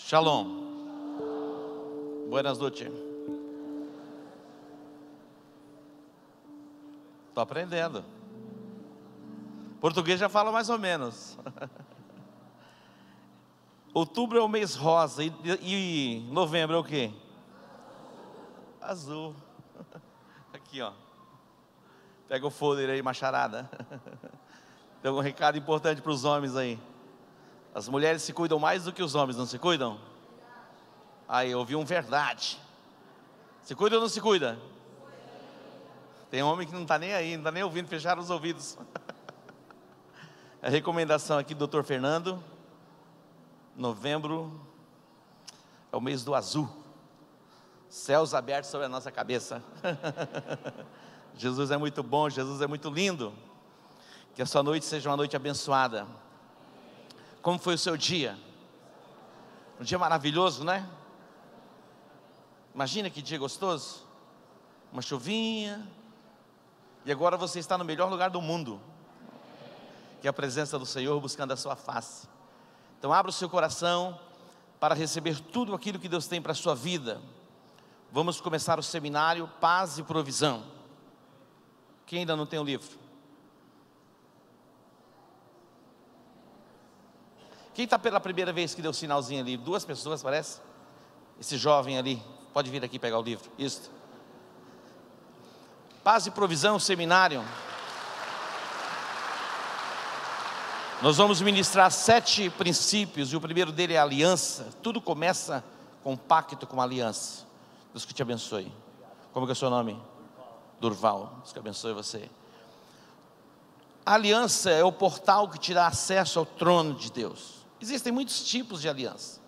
Shalom. Buenas noches. Estou aprendendo. Português já fala mais ou menos. Outubro é o mês rosa e novembro é o quê? Azul. Aqui, ó. Pega o folder aí, macharada. Tem um recado importante para os homens aí. As mulheres se cuidam mais do que os homens, não se cuidam? Aí, eu ouvi um verdade. Se cuida ou não se cuida? Tem homem que não está nem aí, não está nem ouvindo, fecharam os ouvidos. A recomendação aqui do Dr. Fernando. Novembro é o mês do azul. Céus abertos sobre a nossa cabeça. Jesus é muito bom, Jesus é muito lindo. Que a sua noite seja uma noite abençoada. Como foi o seu dia? Um dia maravilhoso, né? Imagina que dia gostoso. Uma chuvinha. E agora você está no melhor lugar do mundo, que é a presença do Senhor, buscando a sua face. Então abra o seu coração para receber tudo aquilo que Deus tem para a sua vida. Vamos começar o seminário Paz e Provisão. Quem ainda não tem o livro? Quem está pela primeira vez que deu sinalzinho ali? 2 pessoas, parece. Esse jovem ali, pode vir aqui pegar o livro. Isso. Paz e Provisão, seminário. Nós vamos ministrar 7 princípios, e o primeiro dele é a aliança. Tudo começa com um pacto, com uma aliança. Deus que te abençoe. Como que é o seu nome? Durval. Deus que abençoe você. A aliança é o portal que te dá acesso ao trono de Deus. Existem muitos tipos de aliança.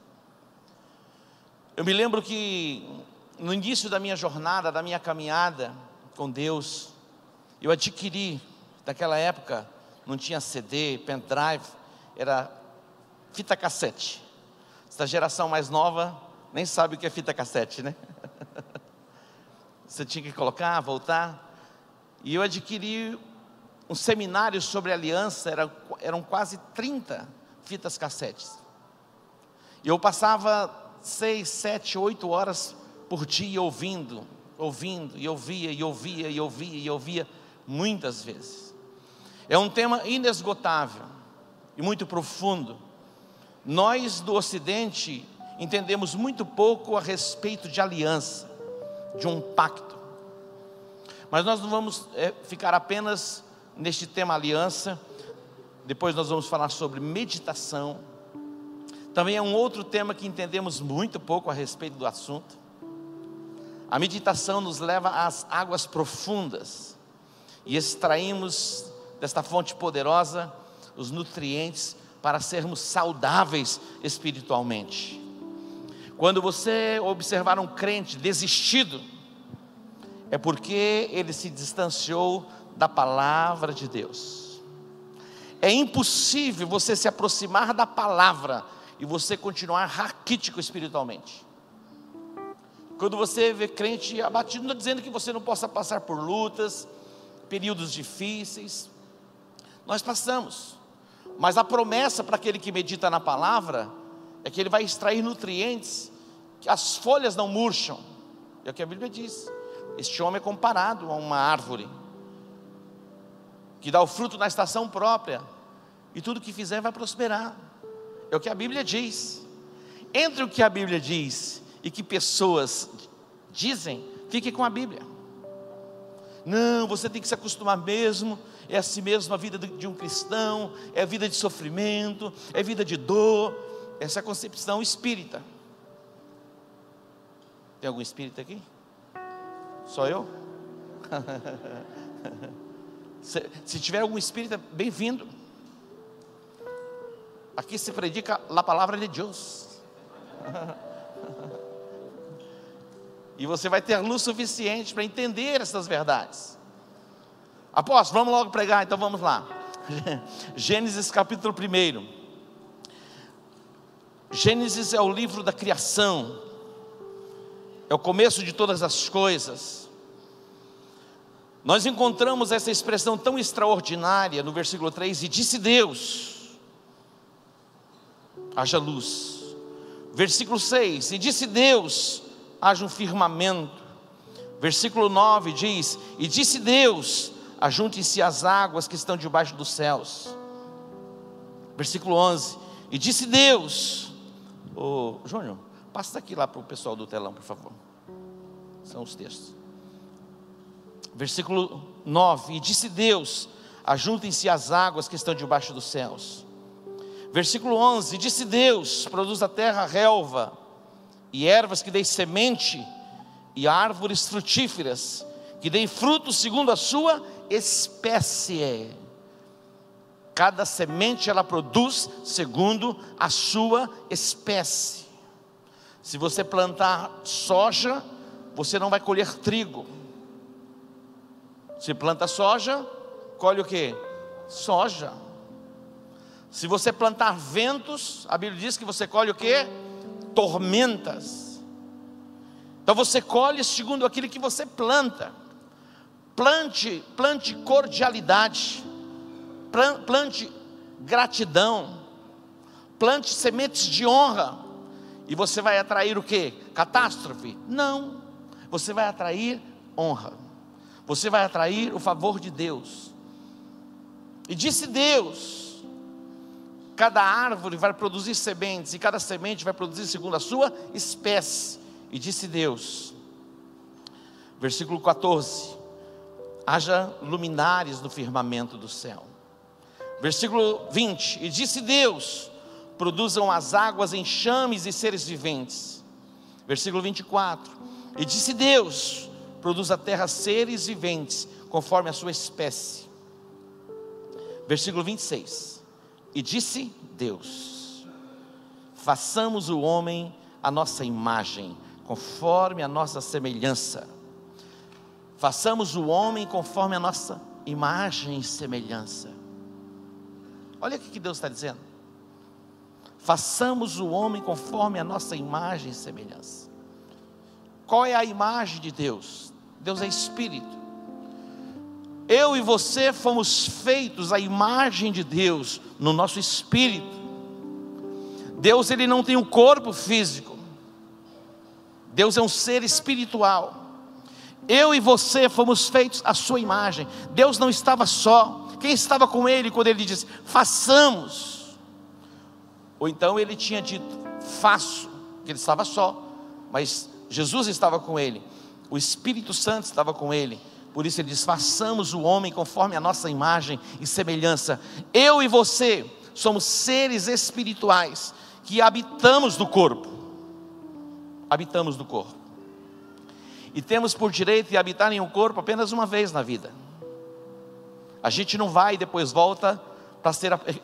Eu me lembro que no início da minha jornada, da minha caminhada com Deus, eu adquiri, naquela época, não tinha CD, pendrive, era fita cassete. Essa geração mais nova nem sabe o que é fita cassete, né? Você tinha que colocar, voltar. E eu adquiri um seminário sobre aliança, eram quase 30 fitas cassetes. E eu passava 6, 7, 8 horas por dia ouvindo, e ouvia muitas vezes. É um tema inesgotável e muito profundo. Nós do Ocidente entendemos muito pouco a respeito de aliança, de um pacto. Mas nós não vamos ficar apenas neste tema aliança. Depois nós vamos falar sobre meditação. Também é um outro tema que entendemos muito pouco a respeito do assunto. A meditação nos leva às águas profundas e extraímos desta fonte poderosa os nutrientes para sermos saudáveis espiritualmente. Quando você observar um crente desistido, é porque ele se distanciou da palavra de Deus. É impossível você se aproximar da palavra e você continuar raquítico espiritualmente. Quando você vê crente abatido, não estou dizendo que você não possa passar por lutas, períodos difíceis. Nós passamos. Mas a promessa para aquele que medita na palavra é que ele vai extrair nutrientes, que as folhas não murcham. É o que a Bíblia diz. Este homem é comparado a uma árvore que dá o fruto na estação própria, e tudo que fizer vai prosperar. É o que a Bíblia diz. Entre o que a Bíblia diz e que pessoas dizem, fique com a Bíblia. Não, você tem que se acostumar mesmo. É assim mesmo a vida de um cristão. É vida de sofrimento, é vida de dor. Essa é a concepção espírita. Tem algum espírita aqui? Só eu? Se tiver algum espírita, bem-vindo. Aqui se predica a palavra de Deus. E você vai ter luz suficiente para entender essas verdades. Apóstolo, vamos logo pregar, então vamos lá. Gênesis capítulo 1. Gênesis é o livro da criação. É o começo de todas as coisas. Nós encontramos essa expressão tão extraordinária no versículo 3: e disse Deus: haja luz. Versículo 6: e disse Deus: haja um firmamento. Versículo 9 diz: e disse Deus: ajuntem-se as águas que estão debaixo dos céus. Versículo 11: e disse Deus... Júnior, passa daqui lá para o pessoal do telão, por favor. São os textos. Versículo 9: e disse Deus: ajuntem-se as águas que estão debaixo dos céus. Versículo 11: e disse Deus: produz a terra relva, e ervas que deem semente, e árvores frutíferas, que deem frutos segundo a sua espécie. Cada semente ela produz segundo a sua espécie. Se você plantar soja, você não vai colher trigo. Se planta soja, colhe o que? Soja. Se você plantar ventos, a Bíblia diz que você colhe o que? Tormentas. Então você colhe segundo aquilo que você planta. Plante cordialidade, plante gratidão, plante sementes de honra, e você vai atrair o que? Catástrofe? Não, você vai atrair honra, você vai atrair o favor de Deus. E disse Deus: cada árvore vai produzir sementes, e cada semente vai produzir segundo a sua espécie. E disse Deus, versículo 14: haja luminares no firmamento do céu. Versículo 20: e disse Deus: produzam as águas enxames e seres viventes. Versículo 24: e disse Deus: produz a terra seres viventes, conforme a sua espécie. Versículo 26: e disse Deus: façamos o homem à nossa imagem, conforme a nossa semelhança. Façamos o homem conforme a nossa imagem e semelhança. Olha o que Deus está dizendo. Façamos o homem conforme a nossa imagem e semelhança. Qual é a imagem de Deus? Deus é Espírito. Eu e você fomos feitos à imagem de Deus no nosso espírito. Deus, ele não tem um corpo físico. Deus é um ser espiritual. Eu e você fomos feitos à sua imagem. Deus não estava só. Quem estava com ele quando ele disse façamos? Ou então ele tinha dito faço, que ele estava só, mas Jesus estava com ele, o Espírito Santo estava com ele. Por isso ele diz: façamos o homem conforme a nossa imagem e semelhança. Eu e você somos seres espirituais que habitamos no corpo. Habitamos no corpo. E temos por direito de habitar em um corpo apenas uma vez na vida. A gente não vai e depois volta para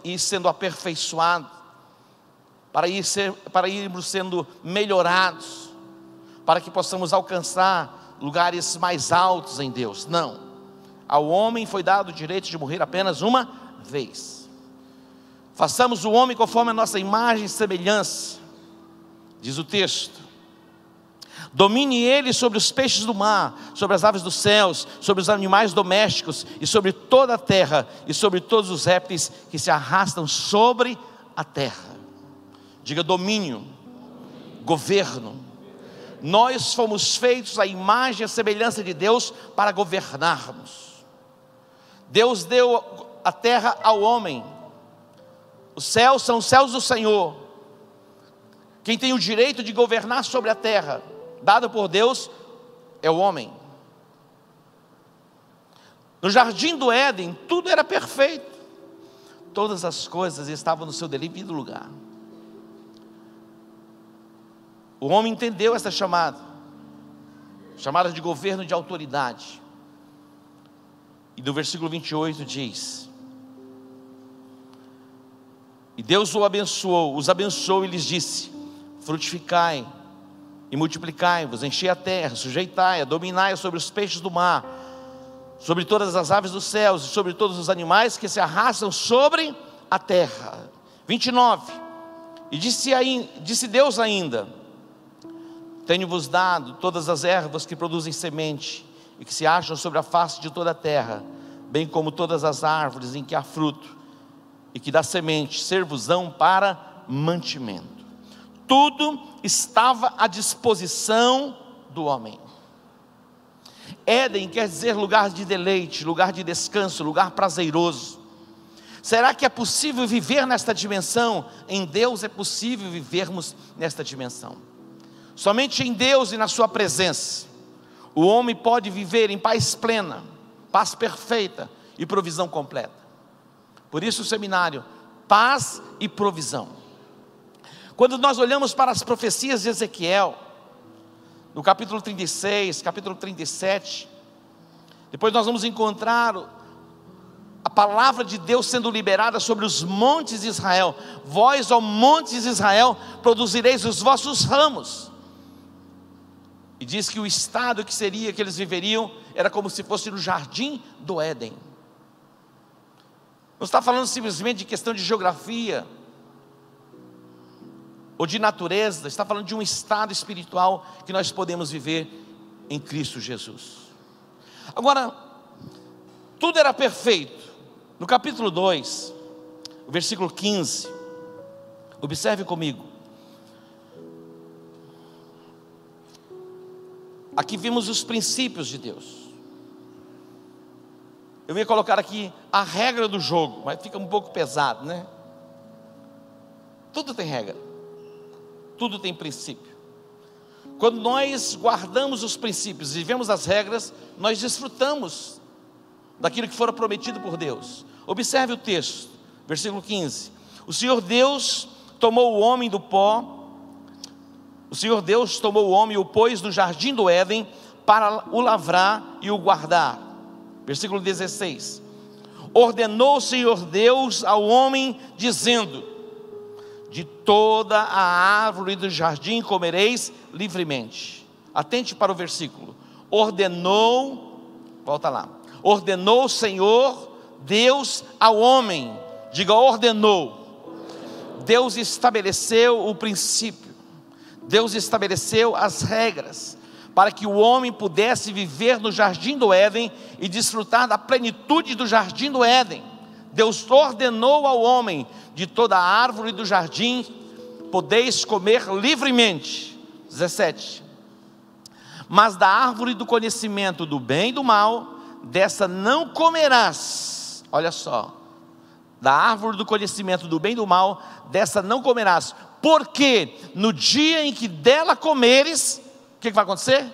ir sendo aperfeiçoado, para irmos sendo melhorados, para que possamos alcançar lugares mais altos em Deus. Não, ao homem foi dado o direito de morrer apenas uma vez. Façamos o homem conforme a nossa imagem e semelhança, diz o texto. Domine ele sobre os peixes do mar, sobre as aves dos céus, sobre os animais domésticos, e sobre toda a terra, e sobre todos os répteis que se arrastam sobre a terra. Diga domínio, governo. Nós fomos feitos à imagem e à semelhança de Deus para governarmos. Deus deu a terra ao homem. Os céus são os céus do Senhor. Quem tem o direito de governar sobre a terra, dado por Deus, é o homem. No jardim do Éden, tudo era perfeito. Todas as coisas estavam no seu devido lugar. O homem entendeu essa chamada de governo de autoridade. E no versículo 28 diz: e Deus os abençoou e lhes disse: frutificai e multiplicai-vos, enchei a terra, sujeitai-a, dominai sobre os peixes do mar, sobre todas as aves dos céus e sobre todos os animais que se arrastam sobre a terra. 29. E disse Deus ainda: tenho-vos dado todas as ervas que produzem semente e que se acham sobre a face de toda a terra, bem como todas as árvores em que há fruto e que dá semente, ser-vos-ão para mantimento. tudo estava à disposição do homem. Éden quer dizer lugar de deleite, lugar de descanso, lugar prazeroso. Será que é possível viver nesta dimensão? Em Deus é possível vivermos nesta dimensão. Somente em Deus e na sua presença, o homem pode viver em paz plena, paz perfeita e provisão completa. Por isso o seminário, paz e provisão. Quando nós olhamos para as profecias de Ezequiel, no capítulo 36, capítulo 37, depois nós vamos encontrar a palavra de Deus sendo liberada sobre os montes de Israel. Vós, ó montes de Israel, produzireis os vossos ramos. E diz que o estado que seria que eles viveriam era como se fosse no jardim do Éden. Não está falando simplesmente de questão de geografia ou de natureza, está falando de um estado espiritual que nós podemos viver em Cristo Jesus. Agora, tudo era perfeito. No capítulo 2, o versículo 15, observe comigo. Aqui vimos os princípios de Deus. Eu ia colocar aqui a regra do jogo, mas fica um pouco pesado, né? Tudo tem regra, tudo tem princípio. Quando nós guardamos os princípios e vivemos as regras, nós desfrutamos daquilo que fora prometido por Deus. Observe o texto, versículo 15. O Senhor Deus tomou o homem do pó. O Senhor Deus tomou o homem e o pôs no jardim do Éden para o lavrar e o guardar. Versículo 16. Ordenou o Senhor Deus ao homem, dizendo: de toda a árvore do jardim comereis livremente. Atente para o versículo. Ordenou, volta lá. Ordenou o Senhor Deus ao homem. Diga, ordenou. Deus estabeleceu o princípio. Deus estabeleceu as regras para que o homem pudesse viver no jardim do Éden e desfrutar da plenitude do jardim do Éden. Deus ordenou ao homem: de toda a árvore do jardim podeis comer livremente. 17. Mas da árvore do conhecimento do bem e do mal, dessa não comerás. Olha só, da árvore do conhecimento do bem e do mal, dessa não comerás, porque no dia em que dela comeres, o que vai acontecer?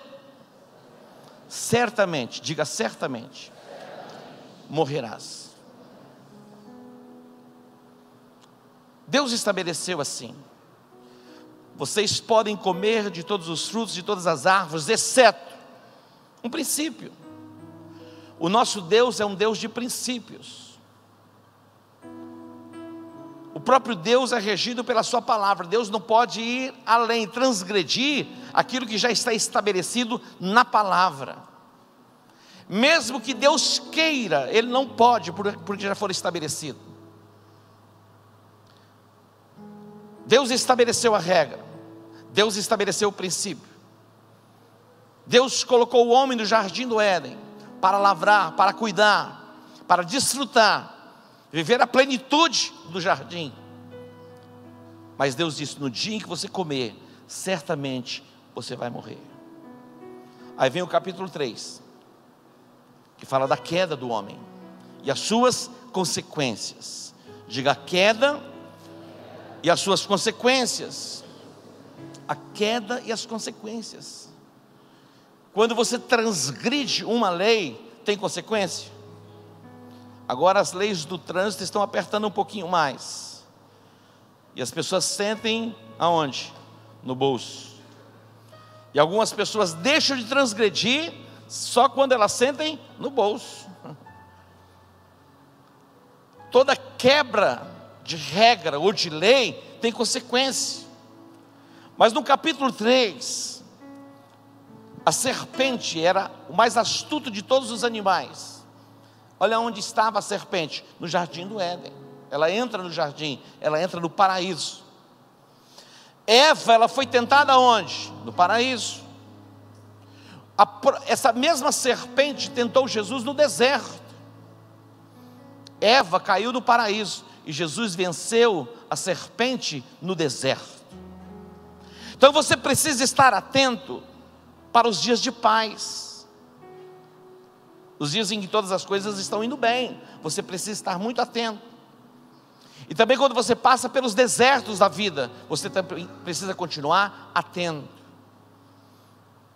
Certamente, diga certamente, morrerás. Deus estabeleceu assim: vocês podem comer de todos os frutos de todas as árvores, exceto um princípio. O nosso Deus é um Deus de princípios. O próprio Deus é regido pela sua palavra. Deus não pode ir além, transgredir aquilo que já está estabelecido na palavra. Mesmo que Deus queira, Ele não pode, porque já foi estabelecido. Deus estabeleceu a regra, Deus estabeleceu o princípio. Deus colocou o homem no jardim do Éden para lavrar, para cuidar, para desfrutar, viver a plenitude do jardim. Mas Deus disse: no dia em que você comer, certamente você vai morrer. Aí vem o capítulo 3, que fala da queda do homem e as suas consequências. Diga, a queda e as suas consequências. A queda e as consequências. Quando você transgride uma lei, tem consequência. Agora as leis do trânsito estão apertando um pouquinho mais, e as pessoas sentem aonde? No bolso. E algumas pessoas deixam de transgredir só quando elas sentem no bolso. Toda quebra de regra ou de lei tem consequência. Mas no capítulo 3, a serpente era o mais astuto de todos os animais. Olha onde estava a serpente: no jardim do Éden. Ela entra no jardim, ela entra no paraíso. Eva, ela foi tentada onde? No paraíso. Essa mesma serpente tentou Jesus no deserto. Eva caiu no paraíso e Jesus venceu a serpente no deserto. Então você precisa estar atento para os dias de paz, os dias em que todas as coisas estão indo bem. Você precisa estar muito atento. E também quando você passa pelos desertos da vida, você também precisa continuar atento.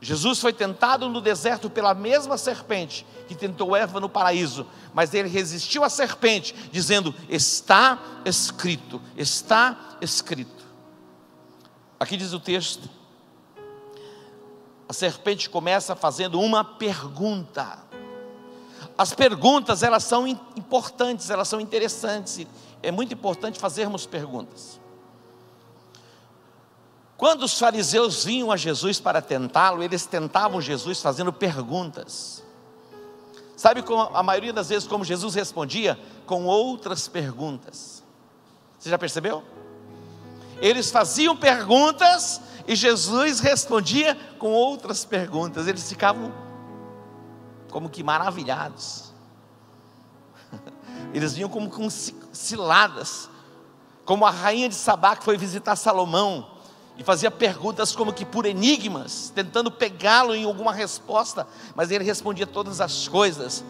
Jesus foi tentado no deserto pela mesma serpente que tentou Eva no paraíso, mas ele resistiu à serpente, dizendo: está escrito, está escrito. Aqui diz o texto, a serpente começa fazendo uma pergunta. As perguntas, elas são importantes, elas são interessantes. É muito importante fazermos perguntas. Quando os fariseus vinham a Jesus para tentá-lo, eles tentavam Jesus fazendo perguntas. Sabe como a maioria das vezes como Jesus respondia? Com outras perguntas. Você já percebeu? Eles faziam perguntas e Jesus respondia com outras perguntas. Eles ficavam como que maravilhados. Eles vinham como com ciladas, como a rainha de Sabá que foi visitar Salomão e fazia perguntas como que por enigmas, tentando pegá-lo em alguma resposta, mas ele respondia todas as coisas.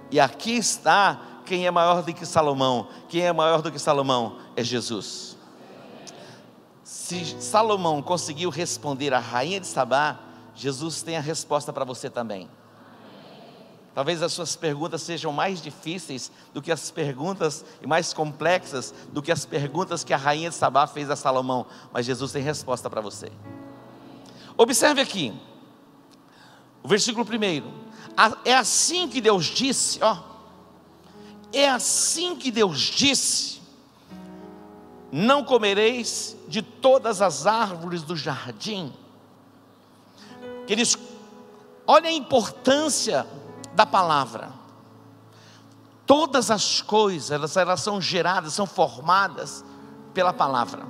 E aqui está quem é maior do que Salomão. Quem é maior do que Salomão? É Jesus. Se Salomão conseguiu responder a rainha de Sabá, Jesus tem a resposta para você também. Talvez as suas perguntas sejam mais difíceis do que as perguntas, e mais complexas do que as perguntas que a rainha de Sabá fez a Salomão, mas Jesus tem resposta para você. Observe aqui, o versículo 1, é assim que Deus disse, é assim que Deus disse: não comereis de todas as árvores do jardim. Queridos, olha a importância da palavra. Todas as coisas, elas são geradas, são formadas pela palavra.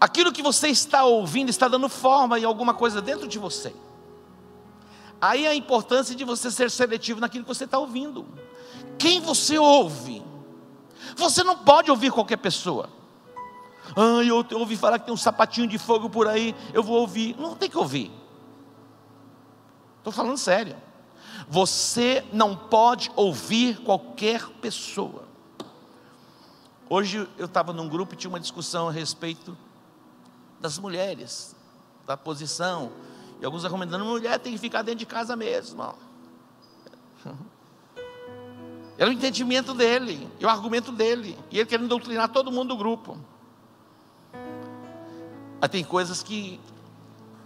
Aquilo que você está ouvindo está dando forma em alguma coisa dentro de você. Aí a importância de você ser seletivo naquilo que você está ouvindo. Quem você ouve? Você não pode ouvir qualquer pessoa. Eu ouvi falar que tem um sapatinho de fogo por aí, eu vou ouvir. Não tem que ouvir. Estou falando sério. Você não pode ouvir qualquer pessoa. Hoje eu estava num grupo e tinha uma discussão a respeito das mulheres, da posição, e alguns recomendando: mulher tem que ficar dentro de casa mesmo. Era o entendimento dele, e o argumento dele, e ele querendo doutrinar todo mundo do grupo. Mas tem coisas que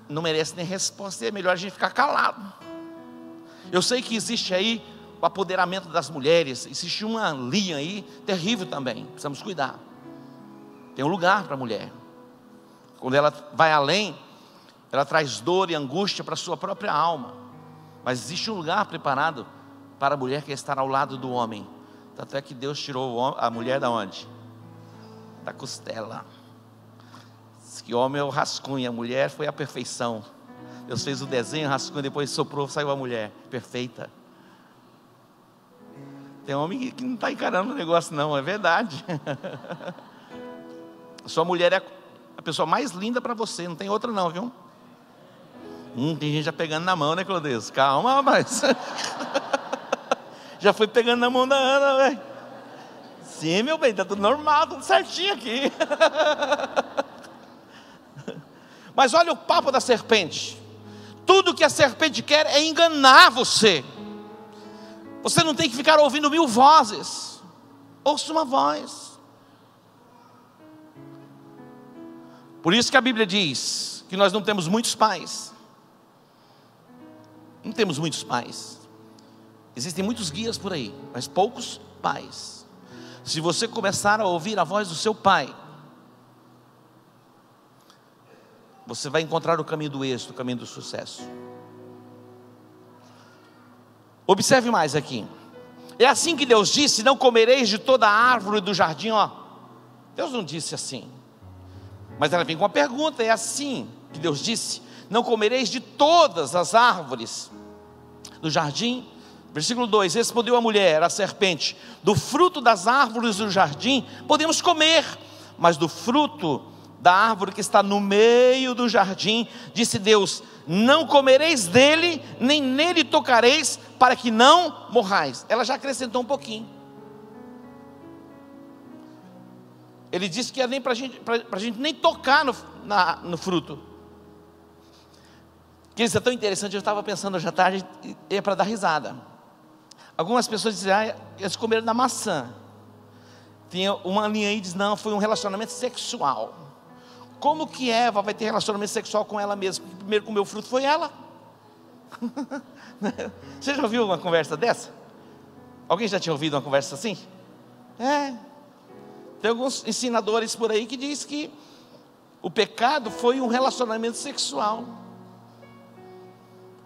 não merecem nem resposta, e é melhor a gente ficar calado. Eu sei que existe aí o apoderamento das mulheres, existe uma linha aí terrível também, precisamos cuidar. Tem um lugar para a mulher. Quando ela vai além, ela traz dor e angústia para a sua própria alma. Mas existe um lugar preparado para a mulher que é estar ao lado do homem. Até que Deus tirou a mulher da onde? Da costela. Diz que o homem é o rascunho, a mulher foi a perfeição. Deus fez o desenho, rascunho, depois soprou, saiu a mulher perfeita. Tem homem que não está encarando o negócio não, é verdade. A sua mulher é a pessoa mais linda para você, não tem outra não, viu? Tem gente já pegando na mão, né, Clodeus? Calma, rapaz. Já foi pegando na mão da Ana, velho. Sim, meu bem, está tudo normal, tudo certinho aqui. Mas olha o papo da serpente. Tudo que a serpente quer é enganar você. Você não tem que ficar ouvindo 1000 vozes. Ouça uma voz. Por isso que a Bíblia diz que nós não temos muitos pais. Não temos muitos pais. Existem muitos guias por aí, mas poucos pais. Se você começar a ouvir a voz do seu pai, você vai encontrar o caminho do êxito, o caminho do sucesso. Observe mais aqui. É assim que Deus disse: não comereis de toda a árvore do jardim. Deus não disse assim, mas ela vem com uma pergunta. É assim que Deus disse: não comereis de todas as árvores do jardim. Versículo 2: respondeu a mulher, a serpente: do fruto das árvores do jardim podemos comer, mas do fruto da árvore que está no meio do jardim, disse Deus: não comereis dele, nem nele tocareis, para que não morrais. Ela já acrescentou um pouquinho. Ele disse que ia nem para a gente nem tocar no fruto. Que isso é tão interessante. Eu estava pensando hoje à tarde, é para dar risada. Algumas pessoas dizem: eles comeram da maçã. Tinha uma linha aí que diz: não, foi um relacionamento sexual. Como que Eva vai ter relacionamento sexual com ela mesma? Porque primeiro comeu o fruto foi ela. Você já ouviu uma conversa dessa? Alguém já tinha ouvido uma conversa assim? Tem alguns ensinadores por aí que diz que o pecado foi um relacionamento sexual.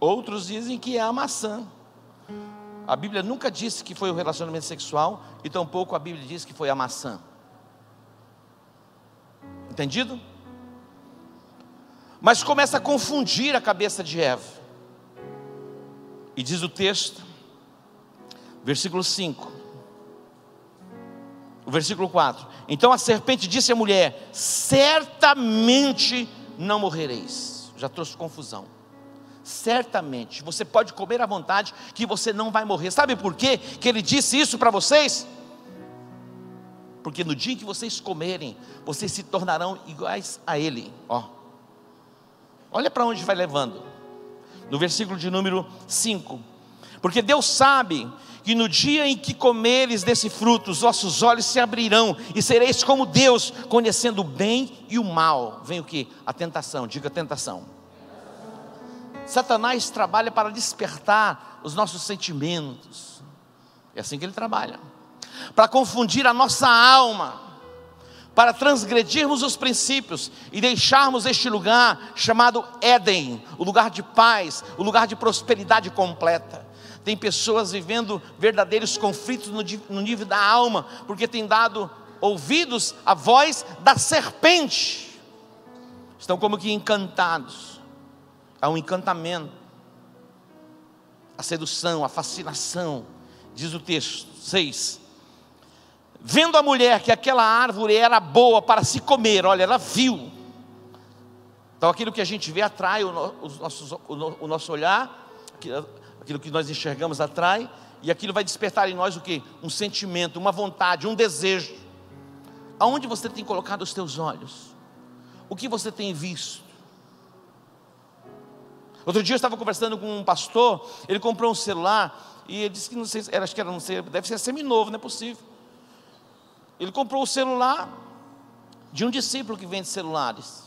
Outros dizem que é a maçã. A Bíblia nunca disse que foi o relacionamento sexual, e tampouco a Bíblia diz que foi a maçã. Entendido? Mas começa a confundir a cabeça de Eva. E diz o texto, versículo 5, o versículo 4: então a serpente disse à mulher: certamente não morrereis. Já trouxe confusão. Certamente, você pode comer à vontade, que você não vai morrer. Sabe por quê que ele disse isso para vocês? Porque no dia em que vocês comerem, vocês se tornarão iguais a ele. Olha para onde vai levando. No versículo de número 5: porque Deus sabe que no dia em que comeres desse fruto, os vossos olhos se abrirão, e sereis como Deus, conhecendo o bem e o mal. Vem o que? A tentação. Diga tentação. Satanás trabalha para despertar os nossos sentimentos. É assim que ele trabalha. Para confundir a nossa alma, para transgredirmos os princípios e deixarmos este lugar chamado Éden, o lugar de paz, o lugar de prosperidade completa. Tem pessoas vivendo verdadeiros conflitos no nível da alma, porque tem dado ouvidos à voz da serpente. Estão como que encantados. Há um encantamento, a sedução, a fascinação. Diz o texto 6: vendo a mulher que aquela árvore era boa para se comer, olha, ela viu. Então aquilo que a gente vê atrai o nosso olhar, aquilo que nós enxergamos atrai, e aquilo vai despertar em nós o quê? Um sentimento, uma vontade, um desejo. Aonde você tem colocado os teus olhos? O que você tem visto? Outro dia eu estava conversando com um pastor. Ele comprou um celular e ele disse que não sei, acho que era, não sei, deve ser seminovo, não é possível. Ele comprou o celular de um discípulo que vende celulares.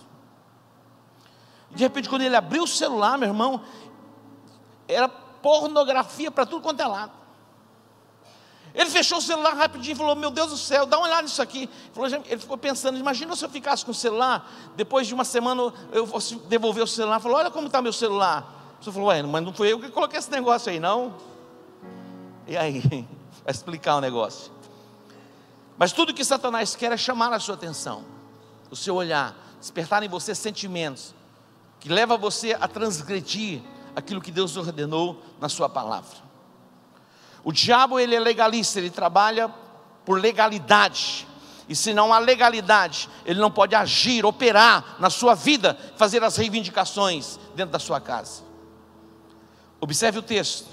De repente, quando ele abriu o celular, meu irmão, era pornografia para tudo quanto é lado. Ele fechou o celular rapidinho e falou: meu Deus do céu, dá uma olhada nisso aqui. Ele ficou pensando: imagina se eu ficasse com o celular, depois de uma semana eu fosse devolver o celular. Falou: olha como está meu celular. Você falou: ué, mas não fui eu que coloquei esse negócio aí, não? E aí, vai explicar o negócio. Mas tudo que Satanás quer é chamar a sua atenção, o seu olhar, despertar em você sentimentos que levam você a transgredir aquilo que Deus ordenou na sua palavra. O diabo, ele é legalista, ele trabalha por legalidade. E se não há legalidade, ele não pode agir, operar na sua vida, fazer as reivindicações dentro da sua casa. Observe o texto.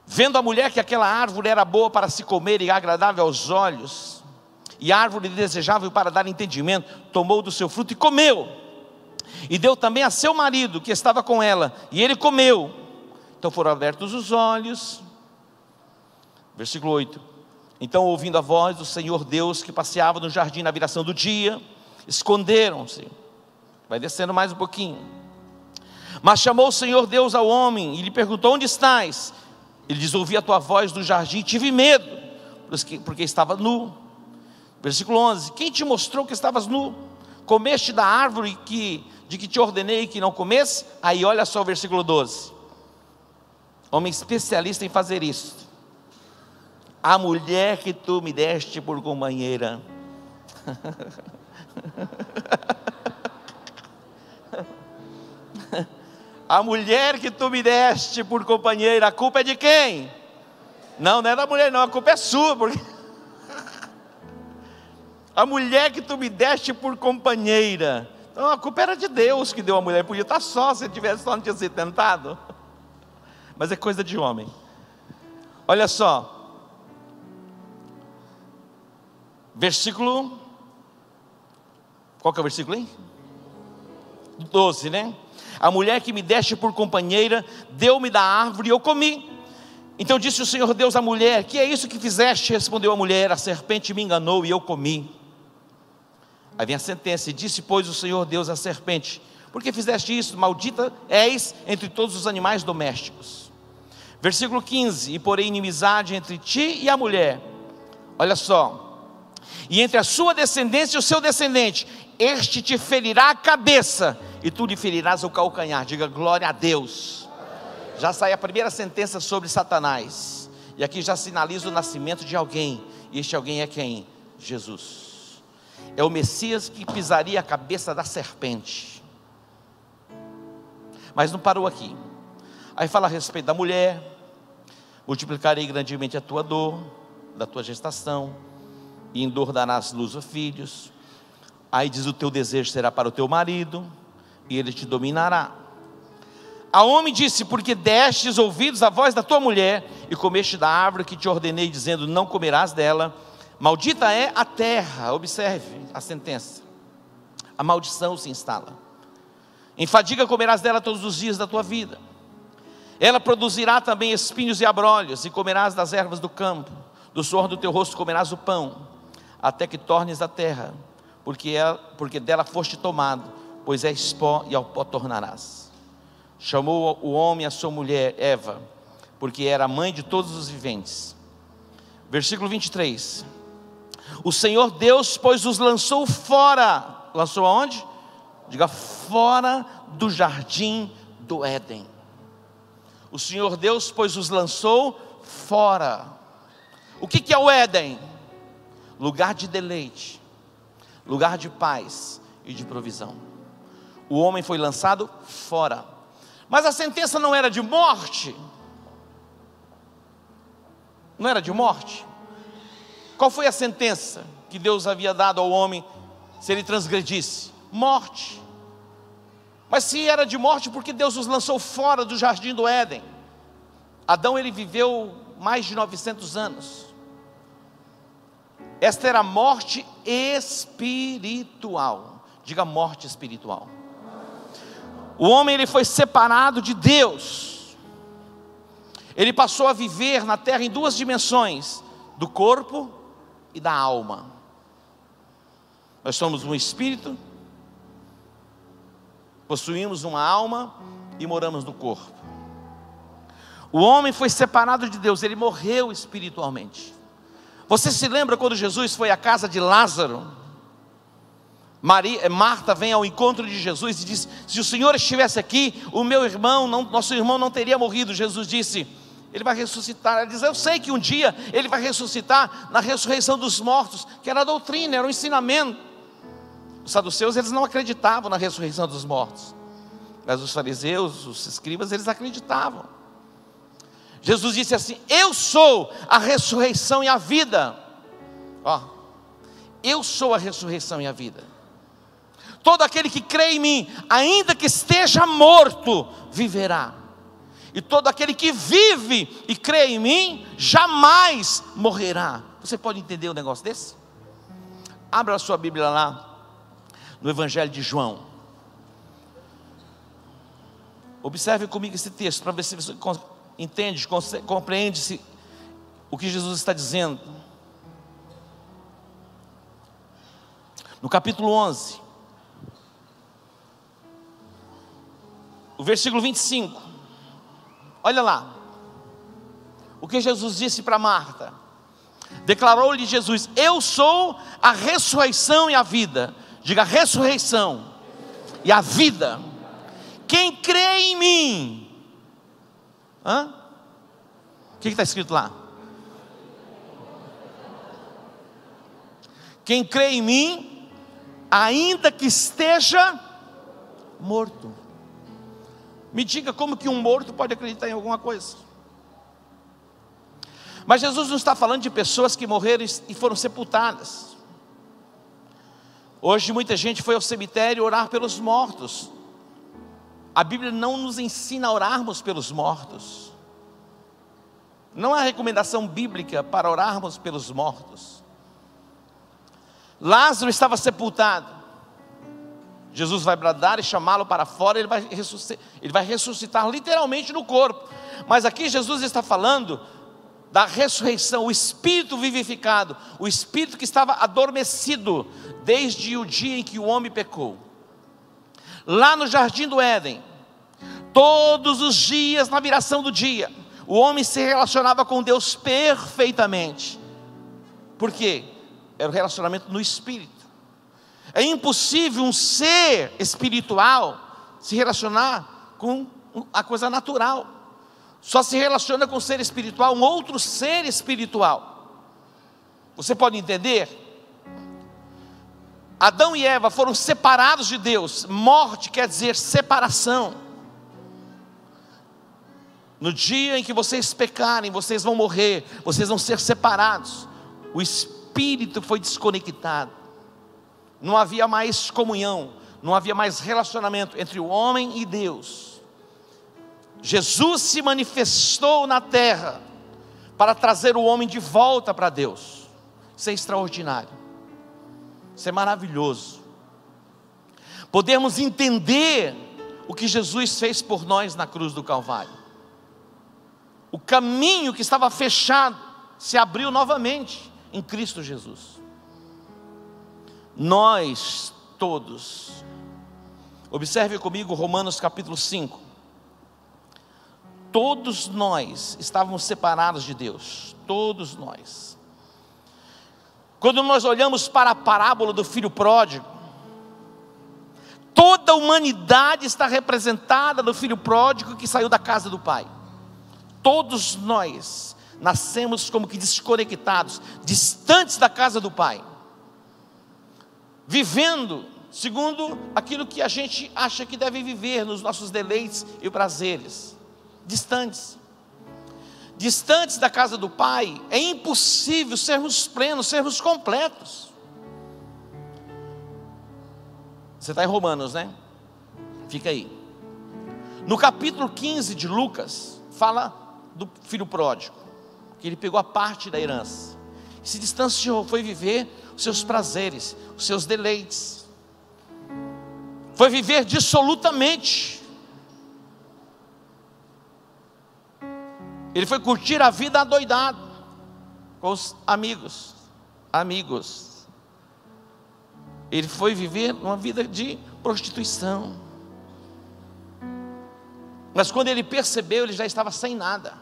Vendo a mulher que aquela árvore era boa para se comer e agradável aos olhos, e árvore desejável para dar entendimento, tomou do seu fruto e comeu, e deu também a seu marido que estava com ela, e ele comeu. Então foram abertos os olhos. Versículo 8: então, ouvindo a voz do Senhor Deus que passeava no jardim na viração do dia, esconderam-se. Vai descendo mais um pouquinho. Mas chamou o Senhor Deus ao homem e lhe perguntou: onde estás? Ele diz: ouvi a tua voz no jardim, tive medo, porque estava nu. Versículo 11: quem te mostrou que estavas nu? Comeste da árvore de que te ordenei que não comesse? Aí olha só o versículo 12. Homem especialista em fazer isso. A mulher que tu me deste por companheira. A mulher que tu me deste por companheira, a culpa é de quem? Não é da mulher não, a culpa é sua, porque a mulher que tu me deste por companheira. Então a culpa era de Deus que deu a mulher, podia estar só, se ele tivesse só não tinha sido tentado. Mas é coisa de homem. Olha só, versículo, qual que é o versículo, hein? 12, né? A mulher que me deste por companheira, deu-me da árvore e eu comi. Então disse o Senhor Deus à mulher: que é isso que fizeste? Respondeu a mulher: a serpente me enganou e eu comi. Aí vem a sentença: e disse pois o Senhor Deus à serpente: por que fizeste isso? Maldita és entre todos os animais domésticos. Versículo 15: e porém inimizade entre ti e a mulher, olha só, e entre a sua descendência e o seu descendente, este te ferirá a cabeça, e tu lhe ferirás o calcanhar. Diga glória a Deus. Já sai a primeira sentença sobre Satanás, e aqui já sinaliza o nascimento de alguém, e este alguém é quem? Jesus. É o Messias que pisaria a cabeça da serpente. Mas não parou aqui. Aí fala a respeito da mulher: multiplicarei grandemente a tua dor, da tua gestação, e em dor darás luz a filhos. Aí diz: o teu desejo será para o teu marido, e ele te dominará. A homem disse: porque destes ouvidos à voz da tua mulher, e comeste da árvore que te ordenei, dizendo: não comerás dela. Maldita é a terra. Observe a sentença, a maldição se instala. Em fadiga comerás dela todos os dias da tua vida. Ela produzirá também espinhos e abrolhos, e comerás das ervas do campo. Do suor do teu rosto comerás o pão, até que tornes a terra, porque dela foste tomado, pois és pó e ao pó tornarás. Chamou o homem a sua mulher Eva, porque era a mãe de todos os viventes. Versículo 23: o Senhor Deus, pois, os lançou fora. Lançou aonde? Diga: fora do jardim do Éden. O Senhor Deus, pois, os lançou fora. O que é o Éden? Lugar de deleite, lugar de paz e de provisão. O homem foi lançado fora. Mas a sentença não era de morte. Não era de morte. Qual foi a sentença que Deus havia dado ao homem se ele transgredisse? Morte. Mas se era de morte, porque Deus os lançou fora do jardim do Éden? Adão, ele viveu mais de 900 anos. Esta era a morte espiritual. Diga: morte espiritual. O homem, ele foi separado de Deus. Ele passou a viver na terra em duas dimensões: do corpo e da alma. Nós somos um espírito, possuímos uma alma e moramos no corpo. O homem foi separado de Deus, ele morreu espiritualmente. Você se lembra quando Jesus foi à casa de Lázaro? Marta vem ao encontro de Jesus e diz: se o Senhor estivesse aqui, o meu irmão, nosso irmão não teria morrido. Jesus disse: ele vai ressuscitar. Ela diz: eu sei que um dia ele vai ressuscitar na ressurreição dos mortos, que era a doutrina, era o ensinamento. Os saduceus, eles não acreditavam na ressurreição dos mortos, mas os fariseus, os escribas, eles acreditavam. Jesus disse assim: eu sou a ressurreição e a vida. Eu sou a ressurreição e a vida. Todo aquele que crê em mim, ainda que esteja morto, viverá. E todo aquele que vive e crê em mim, jamais morrerá. Você pode entender um negócio desse? Abra a sua Bíblia lá, no Evangelho de João. Observe comigo esse texto, para ver se você entende, compreende o que Jesus está dizendo. No capítulo 11, o versículo 25, olha lá, o que Jesus disse para Marta. Declarou-lhe Jesus: eu sou a ressurreição e a vida. Diga: ressurreição e a vida. Quem crê em mim, o que está escrito lá? Quem crê em mim, ainda que esteja morto. Me diga como que um morto pode acreditar em alguma coisa. Mas Jesus não está falando de pessoas que morreram e foram sepultadas. Hoje muita gente foi ao cemitério orar pelos mortos. A Bíblia não nos ensina a orarmos pelos mortos. Não há recomendação bíblica para orarmos pelos mortos. Lázaro estava sepultado. Jesus vai bradar e chamá-lo para fora, ele vai ressuscitar literalmente no corpo. Mas aqui Jesus está falando da ressurreição, o Espírito vivificado, o Espírito que estava adormecido desde o dia em que o homem pecou. Lá no jardim do Éden, todos os dias, na viração do dia, o homem se relacionava com Deus perfeitamente. Por quê? Era o relacionamento no Espírito. É impossível um ser espiritual se relacionar com a coisa natural. Só se relaciona com o ser espiritual um outro ser espiritual. Você pode entender? Adão e Eva foram separados de Deus. Morte quer dizer separação. No dia em que vocês pecarem, vocês vão morrer, vocês vão ser separados. O espírito foi desconectado. Não havia mais comunhão, não havia mais relacionamento entre o homem e Deus. Jesus se manifestou na terra para trazer o homem de volta para Deus. Isso é extraordinário. Isso é maravilhoso. Podemos entender o que Jesus fez por nós na cruz do Calvário. O caminho que estava fechado se abriu novamente em Cristo Jesus. Nós todos, observe comigo Romanos capítulo 5. Todos nós estávamos separados de Deus, todos nós. Quando nós olhamos para a parábola do filho pródigo, toda a humanidade está representada no filho pródigo que saiu da casa do pai. Todos nós nascemos como que desconectados, distantes da casa do pai, vivendo segundo aquilo que a gente acha que deve viver, nos nossos deleites e prazeres, distantes da casa do pai. É impossível sermos plenos, sermos completos. Você está em Romanos, né? Fica aí. No capítulo 15 de Lucas, fala do filho pródigo, que ele pegou a parte da herança, se distanciou, foi viver os seus prazeres, os seus deleites, foi viver dissolutamente. Ele foi curtir a vida adoidado com os amigos. Ele foi viver uma vida de prostituição. Mas quando ele percebeu, ele já estava sem nada,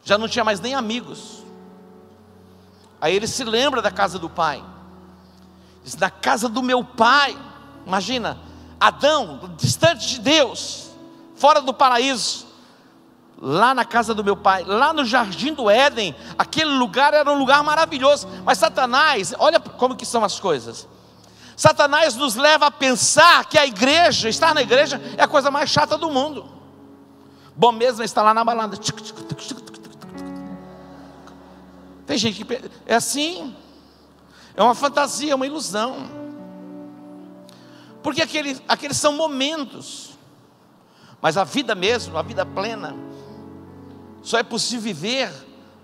já não tinha mais nem amigos. Aí ele se lembra da casa do pai, diz: na casa do meu pai. Imagina, Adão, distante de Deus, fora do paraíso. Lá na casa do meu pai, lá no jardim do Éden, aquele lugar era um lugar maravilhoso. Mas Satanás, olha como que são as coisas. Satanás nos leva a pensar que a igreja, estar na igreja é a coisa mais chata do mundo. Bom mesmo é estar lá na balada. Tem gente que é assim, é uma fantasia, é uma ilusão. Porque aqueles são momentos. Mas a vida mesmo, a vida plena, só é possível viver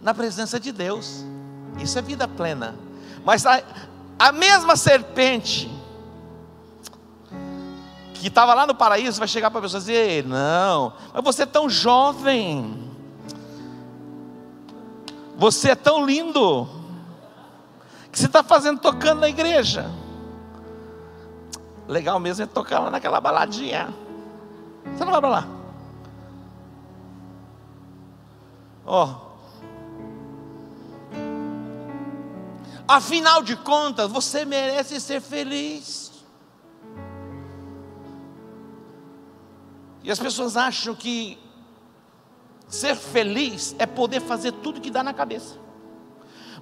na presença de Deus. Isso é vida plena. Mas a mesma serpente que estava lá no paraíso vai chegar para a pessoa e dizer: não, mas você é tão jovem, você é tão lindo, o que você está fazendo tocando na igreja? Legal mesmo é tocar lá naquela baladinha. Você não vai para lá. Afinal de contas, você merece ser feliz. E as pessoas acham que ser feliz é poder fazer tudo que dá na cabeça.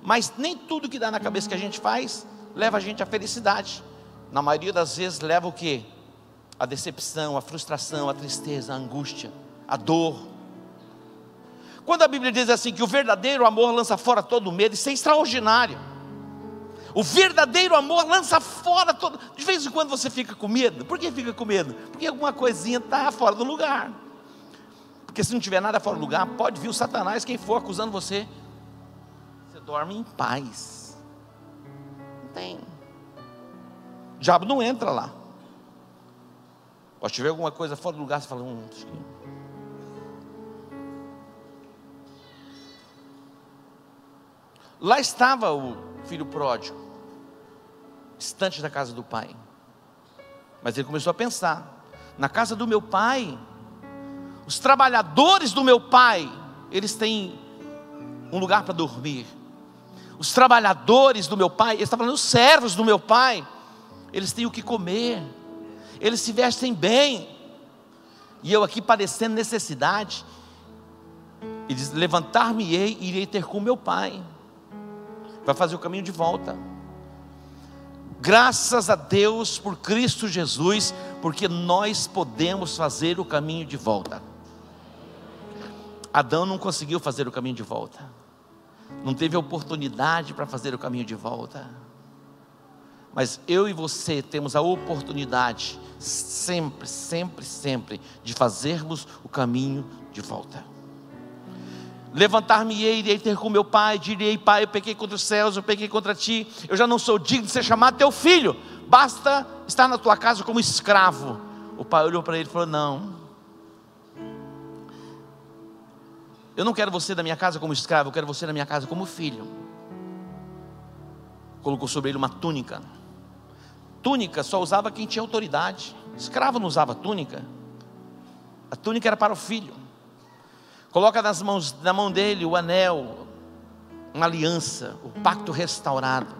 Mas nem tudo que dá na cabeça que a gente faz leva a gente à felicidade. Na maioria das vezes leva o quê? A decepção, a frustração, a tristeza, a angústia, a dor. Quando a Bíblia diz assim que o verdadeiro amor lança fora todo medo, isso é extraordinário. O verdadeiro amor lança fora todo. De vez em quando você fica com medo. Por que fica com medo? Porque alguma coisinha está fora do lugar. Porque se não tiver nada fora do lugar, pode vir o Satanás, quem for acusando você. Você dorme em paz. Não tem. O diabo não entra lá. Pode tiver alguma coisa fora do lugar, você fala, acho que... Lá estava o filho pródigo, distante da casa do pai. Mas ele começou a pensar: na casa do meu pai, os trabalhadores do meu pai, eles têm um lugar para dormir. Os trabalhadores do meu pai, ele está falando, os servos do meu pai, eles têm o que comer, eles se vestem bem. E eu aqui padecendo necessidade. Ele diz: levantar-me-ei e irei ter com meu pai. Vai fazer o caminho de volta. Graças a Deus por Cristo Jesus, porque nós podemos fazer o caminho de volta. Adão não conseguiu fazer o caminho de volta, não teve a oportunidade para fazer o caminho de volta. Mas eu e você temos a oportunidade, sempre, sempre, sempre, de fazermos o caminho de volta. Levantar-me-ei, irei ter com meu pai, direi: pai, eu pequei contra os céus, eu pequei contra ti, eu já não sou digno de ser chamado teu filho, basta estar na tua casa como escravo. O pai olhou para ele e falou: não, eu não quero você na minha casa como escravo, eu quero você na minha casa como filho. Colocou sobre ele uma túnica. Túnica só usava quem tinha autoridade, escravo não usava túnica. A túnica era para o filho. Coloca na mão dele o anel, uma aliança, o pacto restaurado.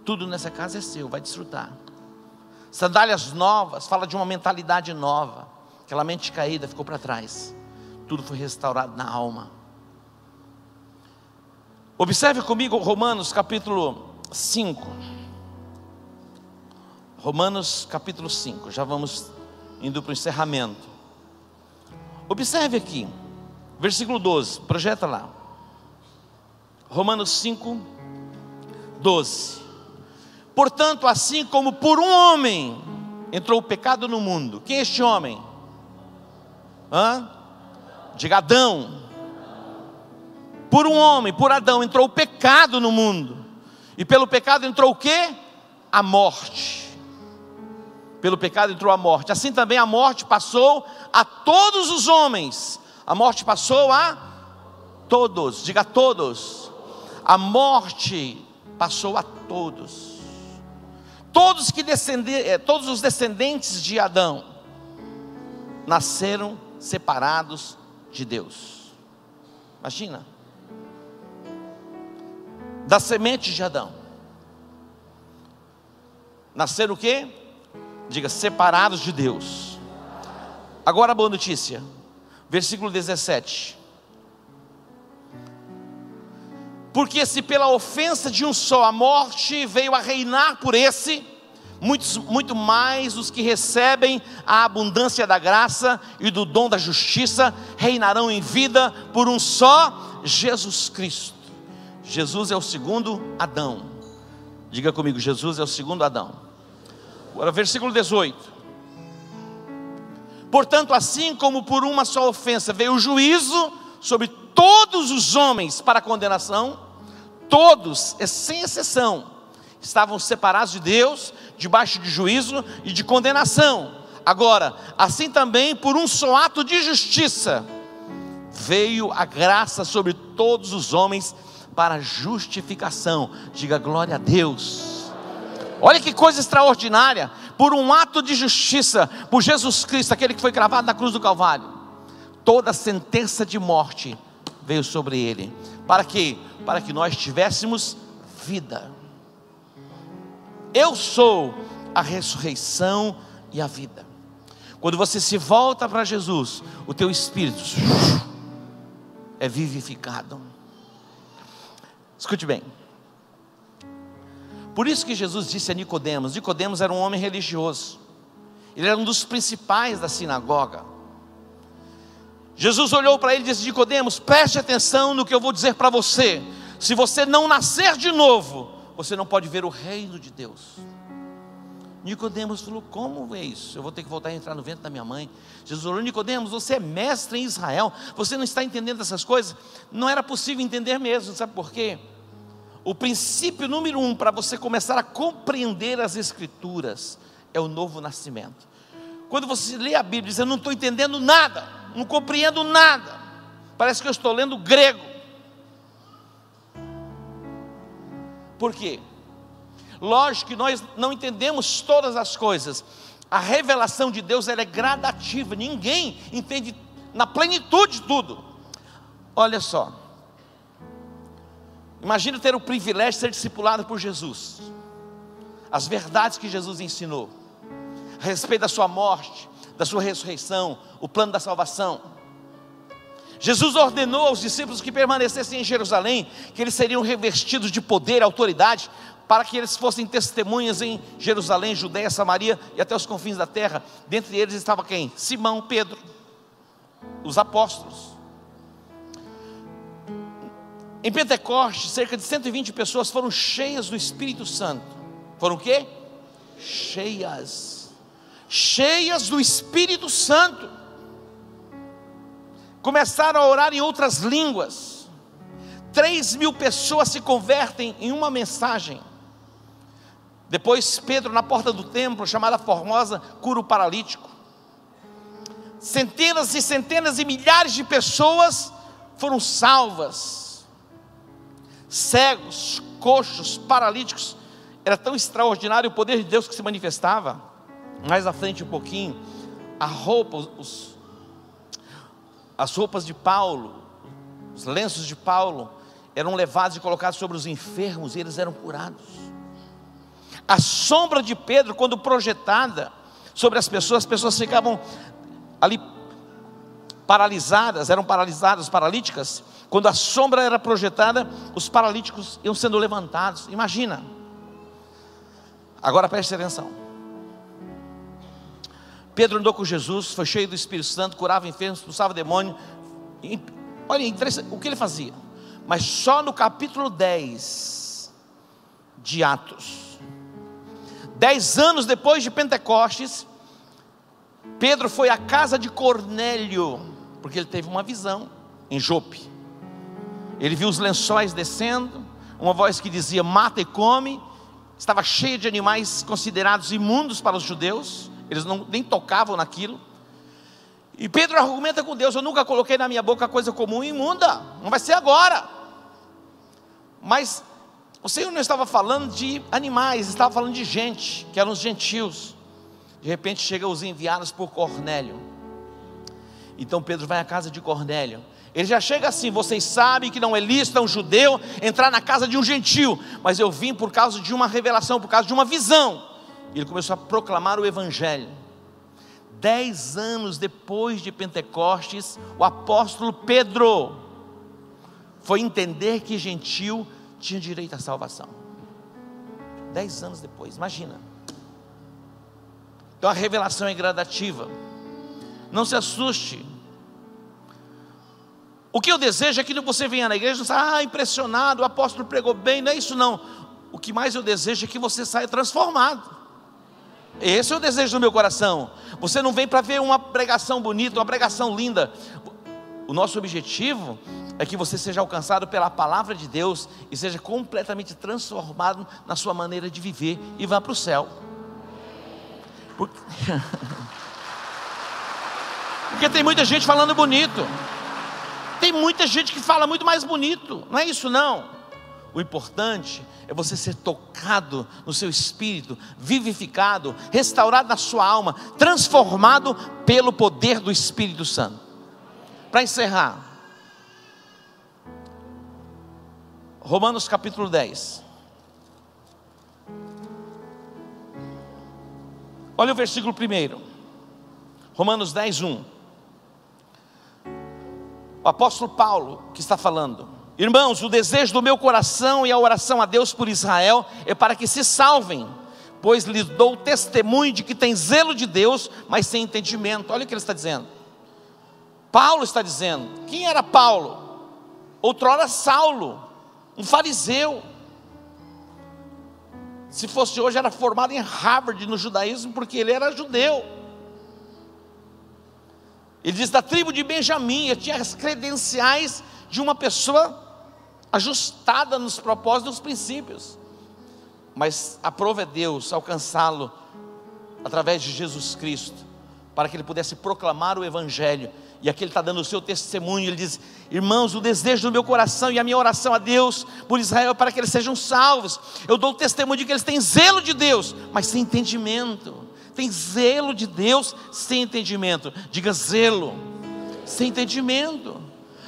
Tudo nessa casa é seu, vai desfrutar. Sandálias novas, fala de uma mentalidade nova. Aquela mente caída ficou para trás. Tudo foi restaurado na alma. Observe comigo Romanos capítulo 5. Romanos capítulo 5, já vamos indo para o encerramento. Observe aqui, versículo 12, projeta lá. Romanos 5, 12. Portanto, assim como por um homem entrou o pecado no mundo. Quem é este homem? Diga: Adão. Por um homem, por Adão, entrou o pecado no mundo. E pelo pecado entrou o quê? A morte. Pelo pecado entrou a morte. Assim também a morte passou a todos os homens. A morte passou a todos. Diga: todos. A morte passou a todos. Todos os descendentes de Adão nasceram separados de Deus. Imagina. Da semente de Adão nasceram o quê? Diga: separados de Deus. Agora a boa notícia, versículo 17. Porque se pela ofensa de um só a morte veio a reinar por esse, muito mais os que recebem a abundância da graça e do dom da justiça reinarão em vida por um só, Jesus Cristo. Jesus é o segundo Adão. Diga comigo: Jesus é o segundo Adão. Agora versículo 18. Portanto, assim como por uma só ofensa veio o juízo sobre todos os homens para condenação, todos, sem exceção, estavam separados de Deus, debaixo de juízo e de condenação. Agora, assim também por um só ato de justiça veio a graça sobre todos os homens para justificação. Diga: glória a Deus. Olha que coisa extraordinária. Por um ato de justiça, por Jesus Cristo, aquele que foi cravado na cruz do Calvário, toda a sentença de morte veio sobre ele. Para quê? Para que nós tivéssemos vida. Eu sou a ressurreição e a vida. Quando você se volta para Jesus, o teu espírito é vivificado. Escute bem. Por isso que Jesus disse a Nicodemos. Nicodemos era um homem religioso. Ele era um dos principais da sinagoga. Jesus olhou para ele e disse: Nicodemos, preste atenção no que eu vou dizer para você. Se você não nascer de novo, você não pode ver o reino de Deus. Nicodemos falou: como é isso? Eu vou ter que voltar a entrar no ventre da minha mãe. Jesus falou: Nicodemos, você é mestre em Israel, você não está entendendo essas coisas? Não era possível entender mesmo, sabe por quê? O princípio número 1 para você começar a compreender as Escrituras é o novo nascimento. Quando você lê a Bíblia e diz: eu não estou entendendo nada, não compreendo nada, parece que eu estou lendo grego. Por quê? Lógico que nós não entendemos todas as coisas. A revelação de Deus, ela é gradativa. Ninguém entende na plenitude tudo. Olha só, imagina ter o privilégio de ser discipulado por Jesus. As verdades que Jesus ensinou a respeito da sua morte, da sua ressurreição, o plano da salvação. Jesus ordenou aos discípulos que permanecessem em Jerusalém, que eles seriam revestidos de poder e autoridade, para que eles fossem testemunhas em Jerusalém, Judeia, Samaria e até os confins da terra. Dentre eles estava quem? Simão, Pedro, os apóstolos. Em Pentecostes, cerca de 120 pessoas foram cheias do Espírito Santo. Foram o quê? Cheias do Espírito Santo. Começaram a orar em outras línguas. 3.000 pessoas se convertem em uma mensagem. Depois Pedro, na porta do templo, chamada Formosa, cura o paralítico. Centenas e centenas e milhares de pessoas foram salvas. Cegos, coxos, paralíticos. Era tão extraordinário o poder de Deus que se manifestava. Mais à frente um pouquinho, as roupas de Paulo, os lenços de Paulo eram levados e colocados sobre os enfermos e eles eram curados. A sombra de Pedro, quando projetada sobre as pessoas ficavam ali paralisadas, eram paralisadas, paralíticas. Quando a sombra era projetada, os paralíticos iam sendo levantados. Imagina. Agora preste atenção. Pedro andou com Jesus, foi cheio do Espírito Santo, curava enfermos, expulsava demônio. Olha, interessante o que ele fazia. Mas só no capítulo 10 de Atos, 10 anos depois de Pentecostes, Pedro foi à casa de Cornélio, porque ele teve uma visão em Jope. Ele viu os lençóis descendo, uma voz que dizia: mata e come. Estava cheio de animais considerados imundos para os judeus, eles nem tocavam naquilo. E Pedro argumenta com Deus: eu nunca coloquei na minha boca coisa comum e imunda, não vai ser agora. Mas o Senhor não estava falando de animais, estava falando de gente, que eram os gentios. De repente chegam os enviados por Cornélio. Então Pedro vai à casa de Cornélio. Ele já chega assim: vocês sabem que não é lícito a um judeu entrar na casa de um gentio, mas eu vim por causa de uma revelação, por causa de uma visão. E ele começou a proclamar o evangelho. 10 anos depois de Pentecostes, o apóstolo Pedro foi entender que gentio tinha direito à salvação. 10 anos depois, imagina. Então a revelação é gradativa. Não se assuste. O que eu desejo é que você venha na igreja e saia impressionado, o apóstolo pregou bem. Não é isso não. O que mais eu desejo é que você saia transformado. Esse é o desejo do meu coração. Você não vem para ver uma pregação bonita, uma pregação linda. O nosso objetivo é que você seja alcançado pela palavra de Deus e seja completamente transformado na sua maneira de viver e vá para o céu. Porque tem muita gente falando bonito. Tem muita gente que fala muito mais bonito. Não é isso não. O importante é você ser tocado no seu espírito, vivificado, restaurado na sua alma, transformado pelo poder do Espírito Santo. Para encerrar, Romanos capítulo 10. Olha o versículo 1. Romanos 10, 1. O apóstolo Paulo que está falando: irmãos, o desejo do meu coração e a oração a Deus por Israel é para que se salvem, pois lhes dou testemunho de que tem zelo de Deus, mas sem entendimento. Olha o que ele está dizendo. Paulo está dizendo. Quem era Paulo? Outrora Saulo, um fariseu. Se fosse hoje, era formado em Harvard no judaísmo, porque ele era judeu. Ele diz da tribo de Benjamim. Ele tinha as credenciais de uma pessoa ajustada nos propósitos e nos princípios. Mas a prova é Deus alcançá-lo através de Jesus Cristo, para que ele pudesse proclamar o Evangelho. E aqui ele está dando o seu testemunho. Ele diz: irmãos, o desejo do meu coração e a minha oração a Deus por Israel é para que eles sejam salvos. Eu dou o testemunho de que eles têm zelo de Deus, mas sem entendimento. Tem zelo de Deus sem entendimento. Diga zelo, sem entendimento.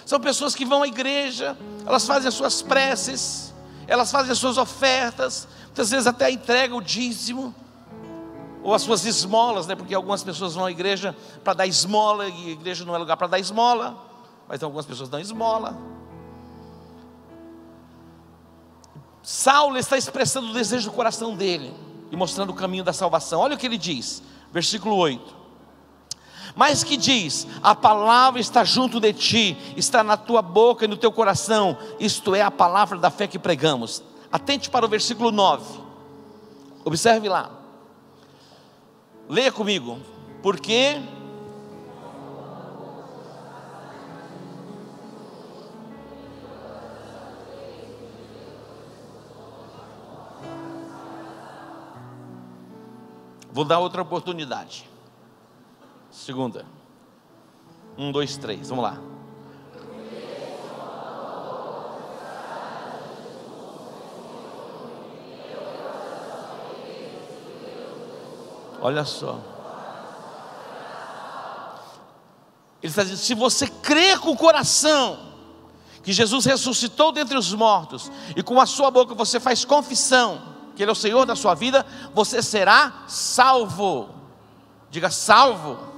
São pessoas que vão à igreja, elas fazem as suas preces, elas fazem as suas ofertas, muitas vezes até entregam o dízimo, ou as suas esmolas, né? Porque algumas pessoas vão à igreja para dar esmola, e a igreja não é lugar para dar esmola, mas algumas pessoas dão esmola. Saulo está expressando o desejo do coração dele, e mostrando o caminho da salvação. Olha o que ele diz, versículo 8: mas que diz, a palavra está junto de ti, está na tua boca e no teu coração, isto é a palavra da fé que pregamos. Atente para o versículo 9, observe lá, leia comigo. Porque vou dar outra oportunidade. Segunda. 1, 2, 3, vamos lá. Olha só. Ele está dizendo: se você crer com o coração que Jesus ressuscitou dentre os mortos, e com a sua boca você faz confissão que Ele é o Senhor da sua vida, você será salvo. Diga salvo.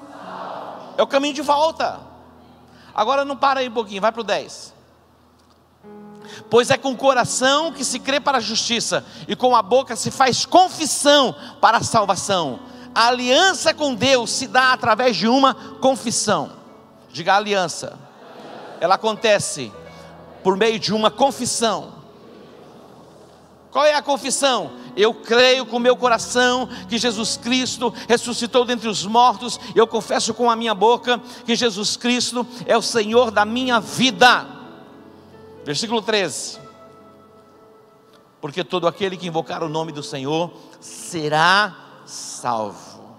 É o caminho de volta. Agora não para aí um pouquinho, vai para o 10. Pois é com o coração que se crê para a justiça, e com a boca se faz confissão para a salvação. A aliança com Deus se dá através de uma confissão. Diga aliança. Ela acontece por meio de uma confissão. Qual é a confissão? Eu creio com o meu coração que Jesus Cristo ressuscitou dentre os mortos. Eu confesso com a minha boca que Jesus Cristo é o Senhor da minha vida. Versículo 13: porque todo aquele que invocar o nome do Senhor será salvo.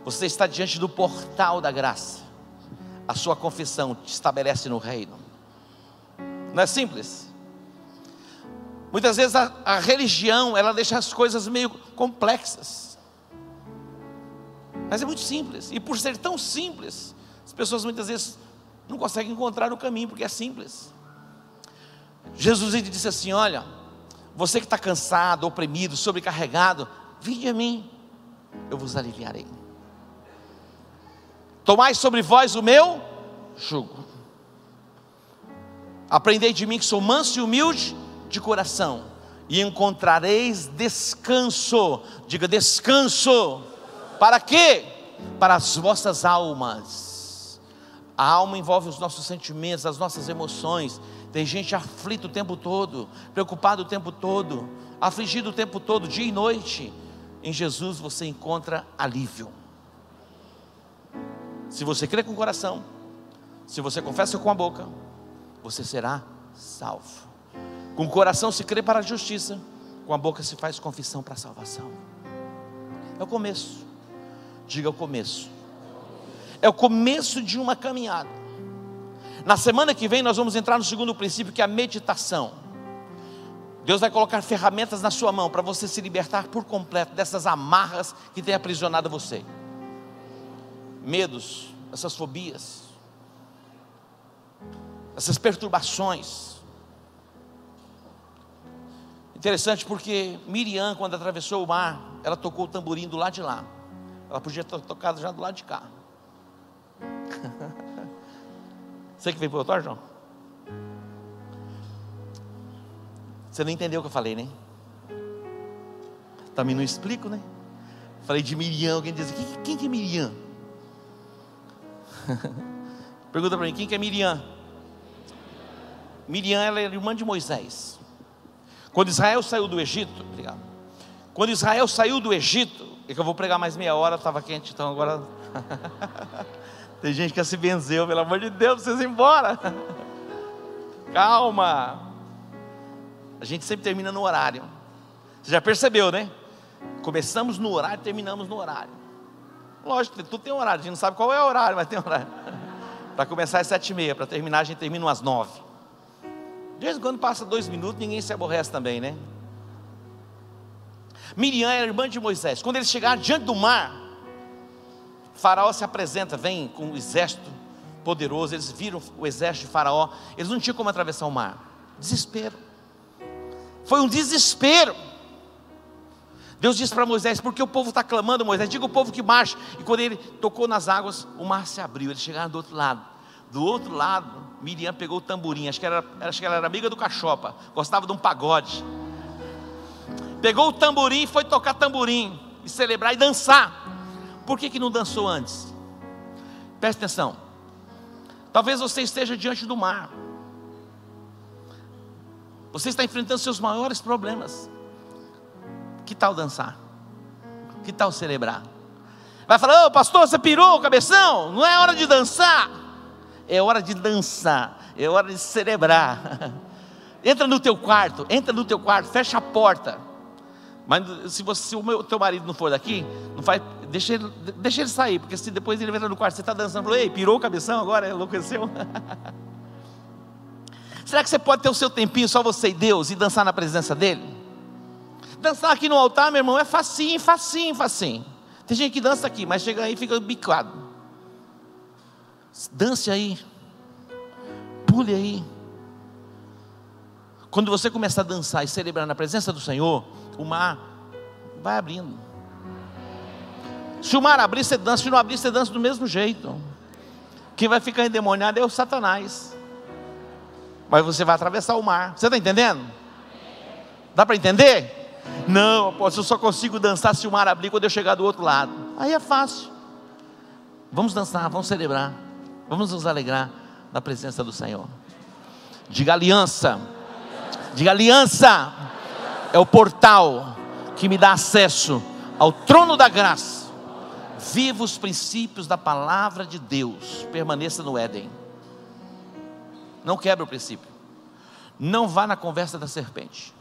Você está diante do portal da graça. A sua confissão te estabelece no reino. Não é simples? Muitas vezes a religião, ela deixa as coisas meio complexas, mas é muito simples. E por ser tão simples, as pessoas muitas vezes não conseguem encontrar o caminho, porque é simples. Jesus ele disse assim: olha, você que está cansado, oprimido, sobrecarregado, vinde a mim, eu vos aliviarei. Tomai sobre vós o meu jugo. Aprendei de mim que sou manso e humilde de coração, e encontrareis descanso. Diga descanso. Para quê? Para as vossas almas. A alma envolve os nossos sentimentos, as nossas emoções. Tem gente aflita o tempo todo, preocupado o tempo todo, afligido o tempo todo, dia e noite. Em Jesus você encontra alívio. Se você crê com o coração, se você confessa com a boca, você será salvo. Com o coração se crê para a justiça, com a boca se faz confissão para a salvação. É o começo. Diga o começo. É o começo de uma caminhada. Na semana que vem nós vamos entrar no segundo princípio, que é a meditação. Deus vai colocar ferramentas na sua mão para você se libertar por completo dessas amarras que têm aprisionado você. Medos, essas fobias, essas perturbações. Interessante porque Miriam, quando atravessou o mar, ela tocou o tamborim do lado de lá. Ela podia ter tocado já do lado de cá. Você que veio para o altar, João? Você não entendeu o que eu falei, né? Também não explico, né? Falei de Miriam, alguém diz: quem que é Miriam? Pergunta para mim, quem que é Miriam? Miriam, ela é irmã de Moisés. Quando Israel saiu do Egito, Quando Israel saiu do Egito, é que eu vou pregar mais meia hora, estava quente, então agora tem gente que se benzeu, pelo amor de Deus, vocês ir embora. Calma. A gente sempre termina no horário. Você já percebeu, né? Começamos no horário e terminamos no horário. Lógico, tudo tem horário, a gente não sabe qual é o horário, mas tem horário. Para começar é 7h30, para terminar a gente termina umas 9. De vez em quando passa 2 minutos, ninguém se aborrece também, né? Miriam era irmã de Moisés. Quando eles chegaram diante do mar, Faraó se apresenta, vem com um exército poderoso. Eles viram o exército de Faraó, eles não tinham como atravessar o mar. Desespero. Foi um desespero. Deus disse para Moisés: porque o povo está clamando, Moisés, diga ao povo que marche. E quando ele tocou nas águas, o mar se abriu. Eles chegaram do outro lado. Do outro lado, Miriam pegou o tamborim. Acho que ela era amiga do Cachopa, gostava de um pagode. Pegou o tamborim e foi tocar tamborim, e celebrar e dançar. Por que não dançou antes? Preste atenção. Talvez você esteja diante do mar. Você está enfrentando seus maiores problemas. Que tal dançar? Que tal celebrar? Vai falar: ô pastor, você pirou, cabeção? Não é hora de dançar. É hora de dançar. É hora de celebrar. Entra no teu quarto, fecha a porta. Mas se o teu marido não for daqui, não faz, deixa ele sair, porque se depois ele entra no quarto, você está dançando, falou: ei, pirou o cabeção agora, enlouqueceu. Será que você pode ter o seu tempinho, só você e Deus, e dançar na presença dele? Dançar aqui no altar, meu irmão, é facinho, facinho, facinho. Tem gente que dança aqui, mas chega aí e fica bicado. Dance aí, pule aí. Quando você começar a dançar e celebrar na presença do Senhor, o mar vai abrindo. Se o mar abrir, você dança. Se não abrir, você dança do mesmo jeito. Quem vai ficar endemoniado é o Satanás. Mas você vai atravessar o mar. Você está entendendo? Dá para entender? Não, apóstolo, eu só consigo dançar se o mar abrir quando eu chegar do outro lado. Aí é fácil. Vamos dançar, vamos celebrar, vamos nos alegrar na presença do Senhor. Diga aliança. Diga aliança. É o portal que me dá acesso ao trono da graça. Viva os princípios da palavra de Deus. Permaneça no Éden. Não quebre o princípio. Não vá na conversa da serpente.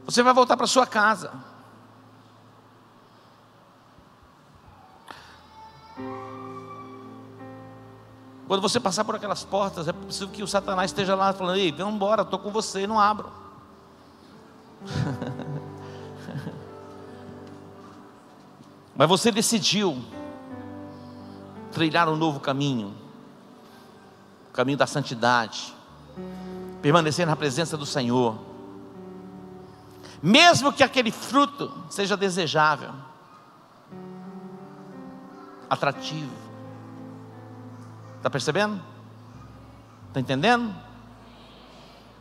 Você vai voltar para sua casa. Quando você passar por aquelas portas, é possível que o Satanás esteja lá falando: ei, vamos embora, estou com você, não abro. Mas você decidiu trilhar um novo caminho, o caminho da santidade, permanecer na presença do Senhor, mesmo que aquele fruto seja desejável, atrativo. Está percebendo? Está entendendo?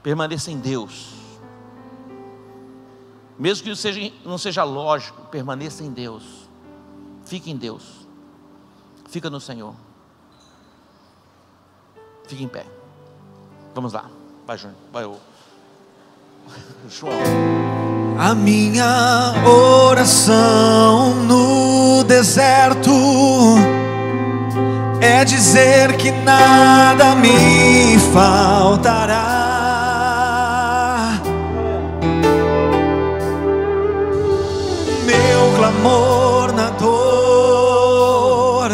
Permaneça em Deus. Mesmo que não seja lógico, permaneça em Deus. Fique em Deus. Fica no Senhor. Fique em pé. Vamos lá. Vai, Júnior. Vai, João. A minha oração no deserto é dizer que nada me faltará. Meu clamor na dor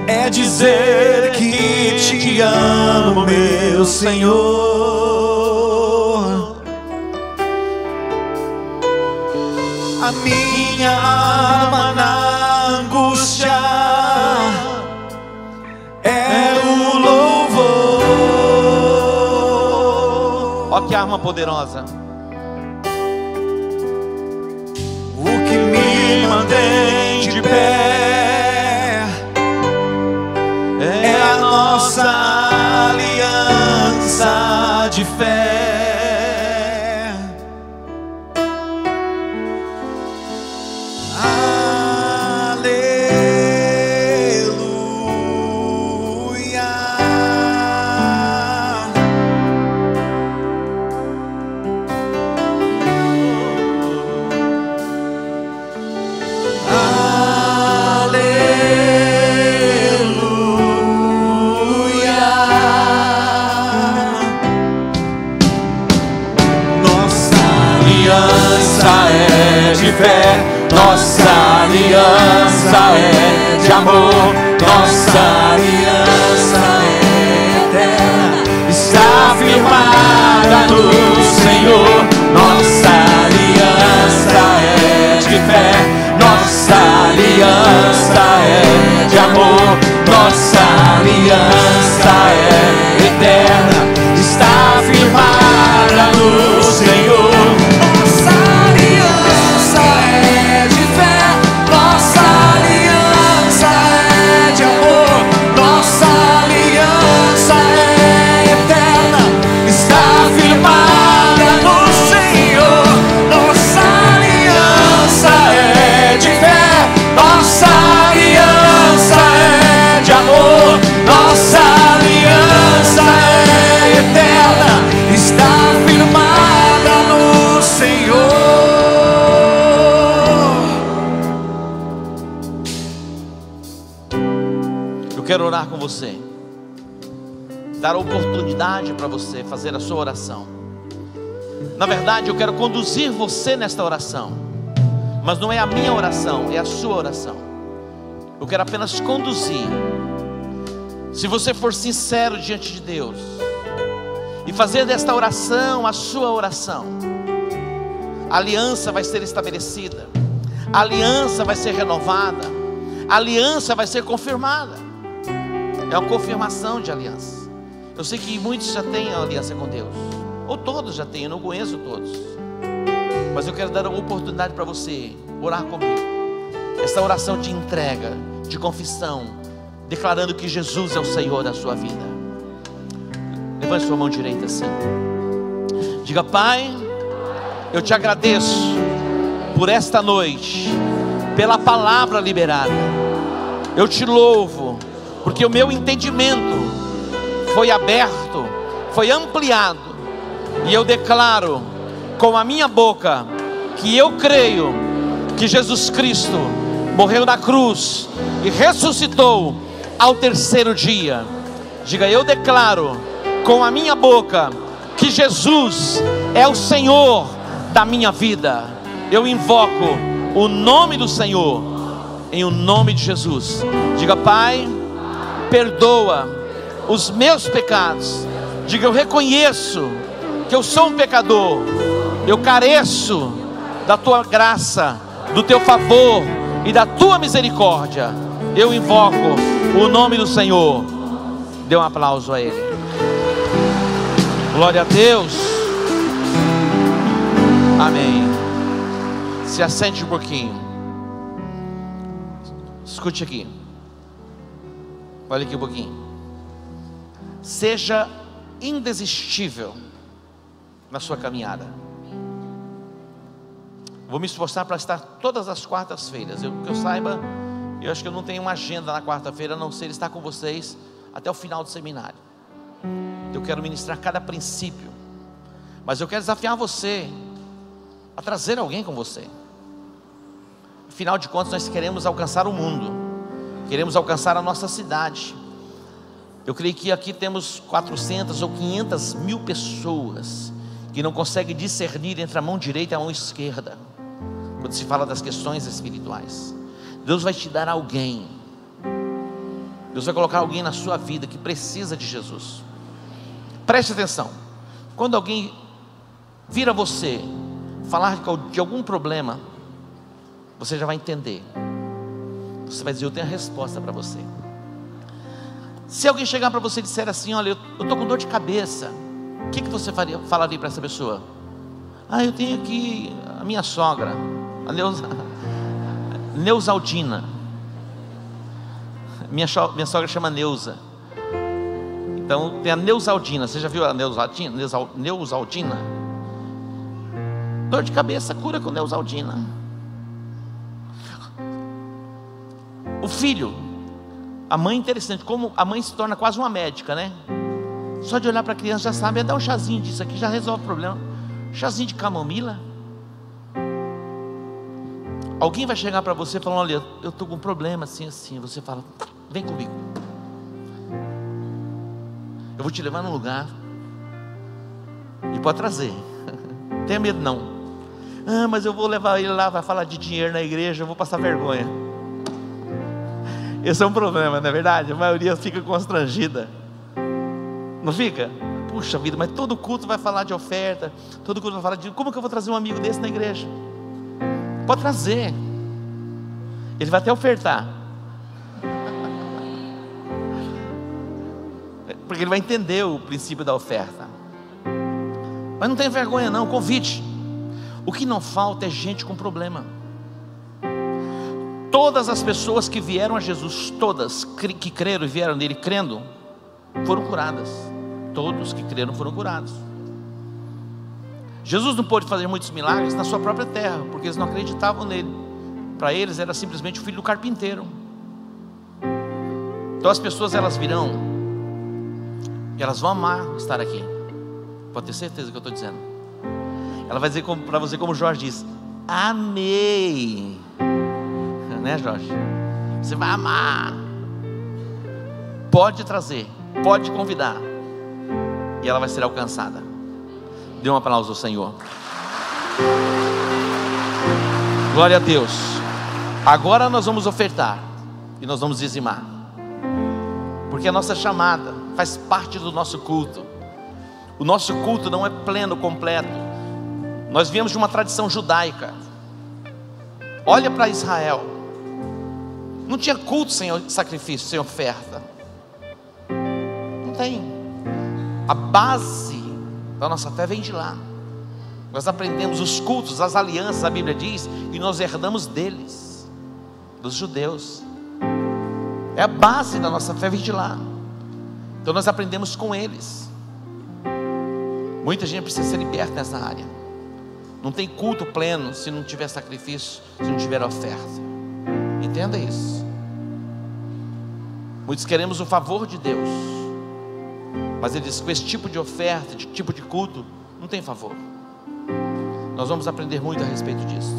é dizer que te amo, meu Senhor. A minha alma na angústia é o louvor. Ó que arma poderosa. O que me mantém de pé é a nossa aliança de fé. aliança é de fé, nossa aliança é de amor, nossa aliança é eterna, está firmada no Senhor. Nossa aliança é de fé, nossa aliança é de amor, nossa aliança é eterna, está firmada no Senhor. Nossa aliança é de fé, nossa aliança é de amor, nossa aliança é eterna, está firmada no Senhor. Nossa aliança é de fé, nossa aliança é de amor, nossa aliança é eterna, está firmada no Senhor. Eu quero orar com você, dar a oportunidade para você fazer a sua oração. Na verdade, eu quero conduzir você nesta oração, mas não é a minha oração, é a sua oração. Eu quero apenas conduzir. Se você for sincero diante de Deus e fazer desta oração a sua oração, a aliança vai ser estabelecida, a aliança vai ser renovada, a aliança vai ser confirmada. É uma confirmação de aliança. Eu sei que muitos já têm a aliança com Deus, ou todos já têm, eu não conheço todos, mas eu quero dar uma oportunidade para você orar comigo, essa oração de entrega, de confissão, declarando que Jesus é o Senhor da sua vida. Levante sua mão direita assim, diga: Pai, eu te agradeço por esta noite, pela palavra liberada. Eu te louvo, porque o meu entendimento foi aberto, foi ampliado, e eu declaro com a minha boca que eu creio que Jesus Cristo morreu na cruz e ressuscitou ao terceiro dia. Diga: eu declaro com a minha boca que Jesus é o Senhor da minha vida. Eu invoco o nome do Senhor, em o nome de Jesus. Diga: Pai, perdoa os meus pecados. Diga: eu reconheço que eu sou um pecador, eu careço da tua graça, do teu favor e da tua misericórdia. Eu invoco o nome do Senhor. Dê um aplauso a Ele. Glória a Deus. Amém. Se assente um pouquinho. Escute aqui. Olha aqui um pouquinho. Seja indesistível na sua caminhada. Vou me esforçar para estar todas as quartas-feiras. Que eu saiba, eu acho que eu não tenho uma agenda na quarta-feira, a não ser estar com vocês até o final do seminário. Eu quero ministrar cada princípio, mas eu quero desafiar você a trazer alguém com você. Afinal de contas, nós queremos alcançar o mundo, queremos alcançar a nossa cidade. Eu creio que aqui temos 400 ou 500 mil pessoas que não conseguem discernir entre a mão direita e a mão esquerda, quando se fala das questões espirituais. Deus vai te dar alguém, Deus vai colocar alguém na sua vida que precisa de Jesus. Preste atenção, quando alguém vir a você falar de algum problema, você já vai entender. Você vai dizer: eu tenho a resposta para você. Se alguém chegar para você e disser assim: olha, eu estou com dor de cabeça, o que você falaria para essa pessoa? Ah, eu tenho aqui a minha sogra, a Neusaldina. Minha sogra chama Neuza. Então tem a Neusaldina. Você já viu a Neusaldina? Neusaldina. Dor de cabeça cura com Neusaldina. O filho, a mãe, interessante, como a mãe se torna quase uma médica, né? Só de olhar para a criança já sabe: dá um chazinho disso aqui, já resolve o problema. Chazinho de camomila. Alguém vai chegar para você falando: olha, eu estou com um problema assim, assim. Você fala: vem comigo, eu vou te levar num lugar, e pode trazer, não tenha medo não. Ah, mas eu vou levar ele lá, vai falar de dinheiro na igreja, eu vou passar vergonha. Esse é um problema, não é verdade? A maioria fica constrangida. Não fica? Puxa vida, mas todo culto vai falar de oferta, todo culto vai falar de... Como que eu vou trazer um amigo desse na igreja? Pode trazer. Ele vai até ofertar. Porque ele vai entender o princípio da oferta. Mas não tem vergonha não, convite. O que não falta é gente com problema. Todas as pessoas que vieram a Jesus, todas que creram e vieram nele crendo, foram curadas. Todos que creram foram curados. Jesus não pôde fazer muitos milagres na sua própria terra, porque eles não acreditavam nele. Para eles era simplesmente o filho do carpinteiro. Então as pessoas, elas virão e elas vão amar estar aqui. Pode ter certeza do que eu estou dizendo. Ela vai dizer para você, como Jorge diz: amei. Né, Jorge? Você vai amar. Pode trazer, pode convidar, e ela vai ser alcançada. Dê um aplauso ao Senhor. Glória a Deus. Agora nós vamos ofertar e nós vamos dizimar, porque a nossa chamada faz parte do nosso culto. O nosso culto não é pleno, completo. Nós viemos de uma tradição judaica. Olha para Israel. Não tinha culto sem sacrifício, sem oferta. Não tem. A base da nossa fé vem de lá. Nós aprendemos os cultos, as alianças, a Bíblia diz, e nós herdamos deles, dos judeus. É a base da nossa fé, vem de lá. Então nós aprendemos com eles. Muita gente precisa ser liberta nessa área. Não tem culto pleno se não tiver sacrifício, se não tiver oferta. Entenda isso. Muitos queremos o favor de Deus, mas ele diz que com esse tipo de oferta, de tipo de culto, não tem favor. Nós vamos aprender muito a respeito disso.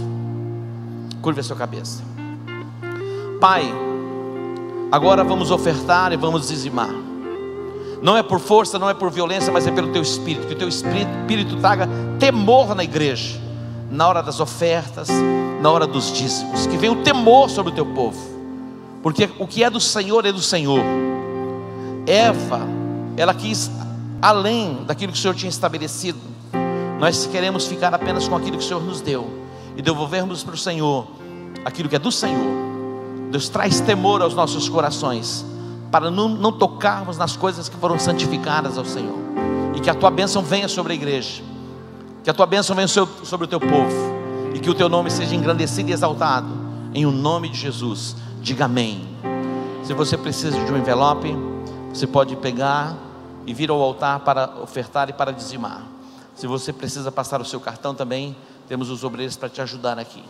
Curva a sua cabeça. Pai, agora vamos ofertar e vamos dizimar. Não é por força, não é por violência, mas é pelo teu Espírito. Que o teu Espírito traga temor na igreja, na hora das ofertas, na hora dos dízimos. Que venha o temor sobre o teu povo, porque o que é do Senhor é do Senhor. Eva, ela quis além daquilo que o Senhor tinha estabelecido. Nós queremos ficar apenas com aquilo que o Senhor nos deu e devolvermos para o Senhor aquilo que é do Senhor. Deus, traz temor aos nossos corações, para não tocarmos nas coisas que foram santificadas ao Senhor. E que a tua bênção venha sobre a igreja, que a tua bênção venha sobre o teu povo, e que o teu nome seja engrandecido e exaltado, em o nome de Jesus. Diga amém. Se você precisa de um envelope, você pode pegar e vir ao altar para ofertar e para dizimar. Se você precisa passar o seu cartão também, temos os obreiros para te ajudar aqui.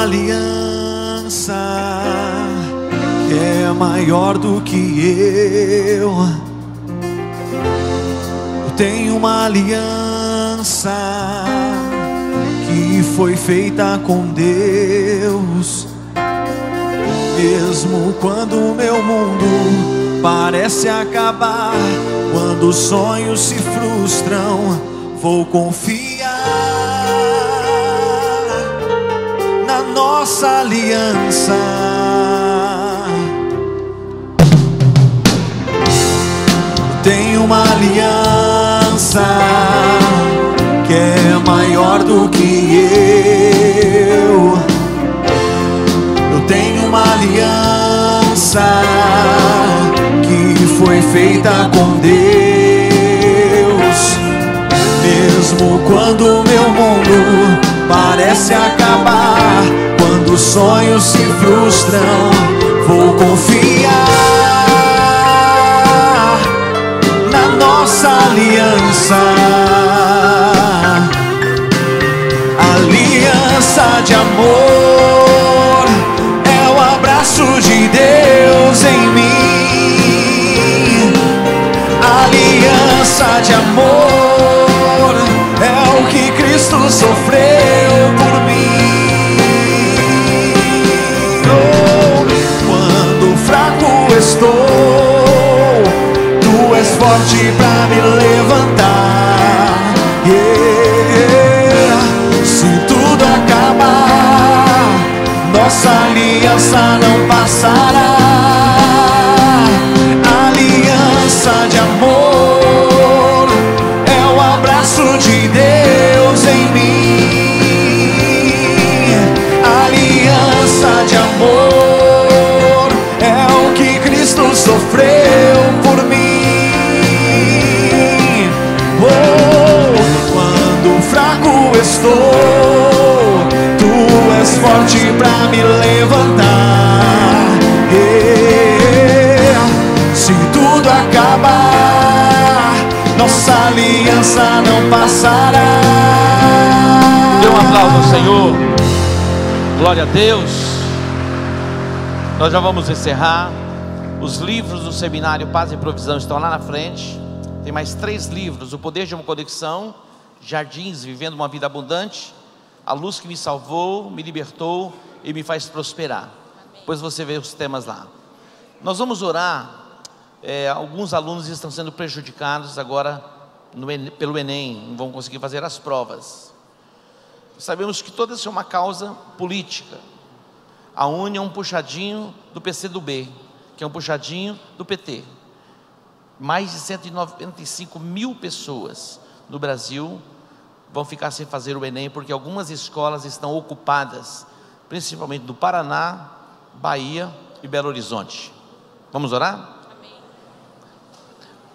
Aliança que é maior do que eu tenho uma aliança que foi feita com Deus. Mesmo quando o meu mundo parece acabar, quando os sonhos se frustram, vou confiar na nossa aliança. Tenho uma aliança que é maior do que eu tenho uma aliança que foi feita com Deus. Mesmo quando o meu mundo parece acabar, quando os sonhos se frustram, vou confiar na nossa aliança. Aliança de amor é o abraço de Deus em mim. de amor é o que Cristo sofreu por mim. Oh, quando fraco estou, Tu és forte pra me levantar. Yeah. Se tudo acabar, nossa aliança não passará. Aliança de amor é o abraço de Deus em mim. Aliança de amor é o que Cristo sofreu por mim. Oh, quando fraco estou, Tu és forte pra me levantar. Yeah. Se tudo acabar, nossa aliança não passará. Dê um aplauso ao Senhor. Glória a Deus. Nós já vamos encerrar. Os livros do seminário Paz e Provisão estão lá na frente. Tem mais 3 livros: O Poder de uma Conexão, Jardins, Vivendo uma Vida Abundante, A Luz que me salvou, me libertou e me faz prosperar. Depois você vê os temas lá. Nós vamos orar. Alguns alunos estão sendo prejudicados agora pelo Enem, não vão conseguir fazer as provas. Sabemos que toda isso é uma causa política. A UNE é um puxadinho do PCdoB, que é um puxadinho do PT. Mais de 195 mil pessoas no Brasil vão ficar sem fazer o Enem, porque algumas escolas estão ocupadas, principalmente no Paraná, Bahia e Belo Horizonte. Vamos orar? Amém.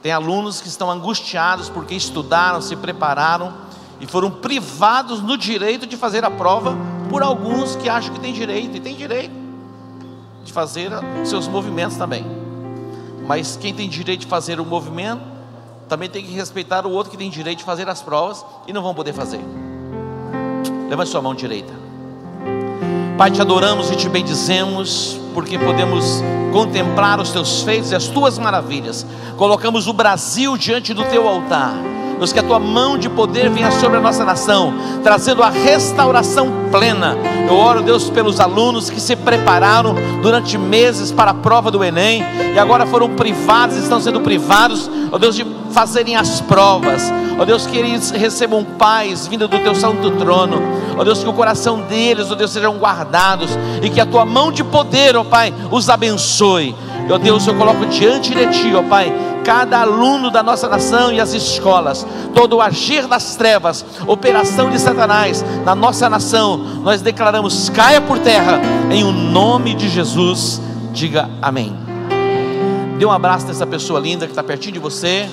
Tem alunos que estão angustiados porque estudaram, se prepararam e foram privados no direito de fazer a prova por alguns que acham que tem direito, e tem direito de fazer seus movimentos também. Mas quem tem direito de fazer o movimento também tem que respeitar o outro que tem direito de fazer as provas e não vão poder fazer. Levante sua mão direita. Pai, te adoramos e te bendizemos, porque podemos contemplar os teus feitos e as tuas maravilhas. Colocamos o Brasil diante do teu altar. Deus, que a tua mão de poder venha sobre a nossa nação, trazendo a restauração plena. Eu oro, Deus, pelos alunos que se prepararam durante meses para a prova do Enem e agora foram privados, estão sendo privados, ó Deus, de fazerem as provas. Ó Deus, que eles recebam paz vinda do teu santo trono. Ó Deus, que o coração deles, ó Deus, sejam guardados e que a tua mão de poder, ó Pai, os abençoe. Ó Deus, eu coloco diante de ti, ó Pai, cada aluno da nossa nação e as escolas, todo o agir das trevas, operação de Satanás na nossa nação, nós declaramos: caia por terra, em o nome de Jesus. Diga amém. Dê um abraço nessa pessoa linda que está pertinho de você.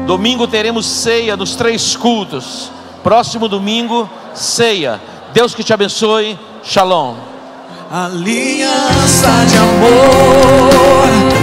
Domingo teremos ceia nos 3 cultos. Próximo domingo, ceia. Deus que te abençoe. Shalom. Aliança de amor.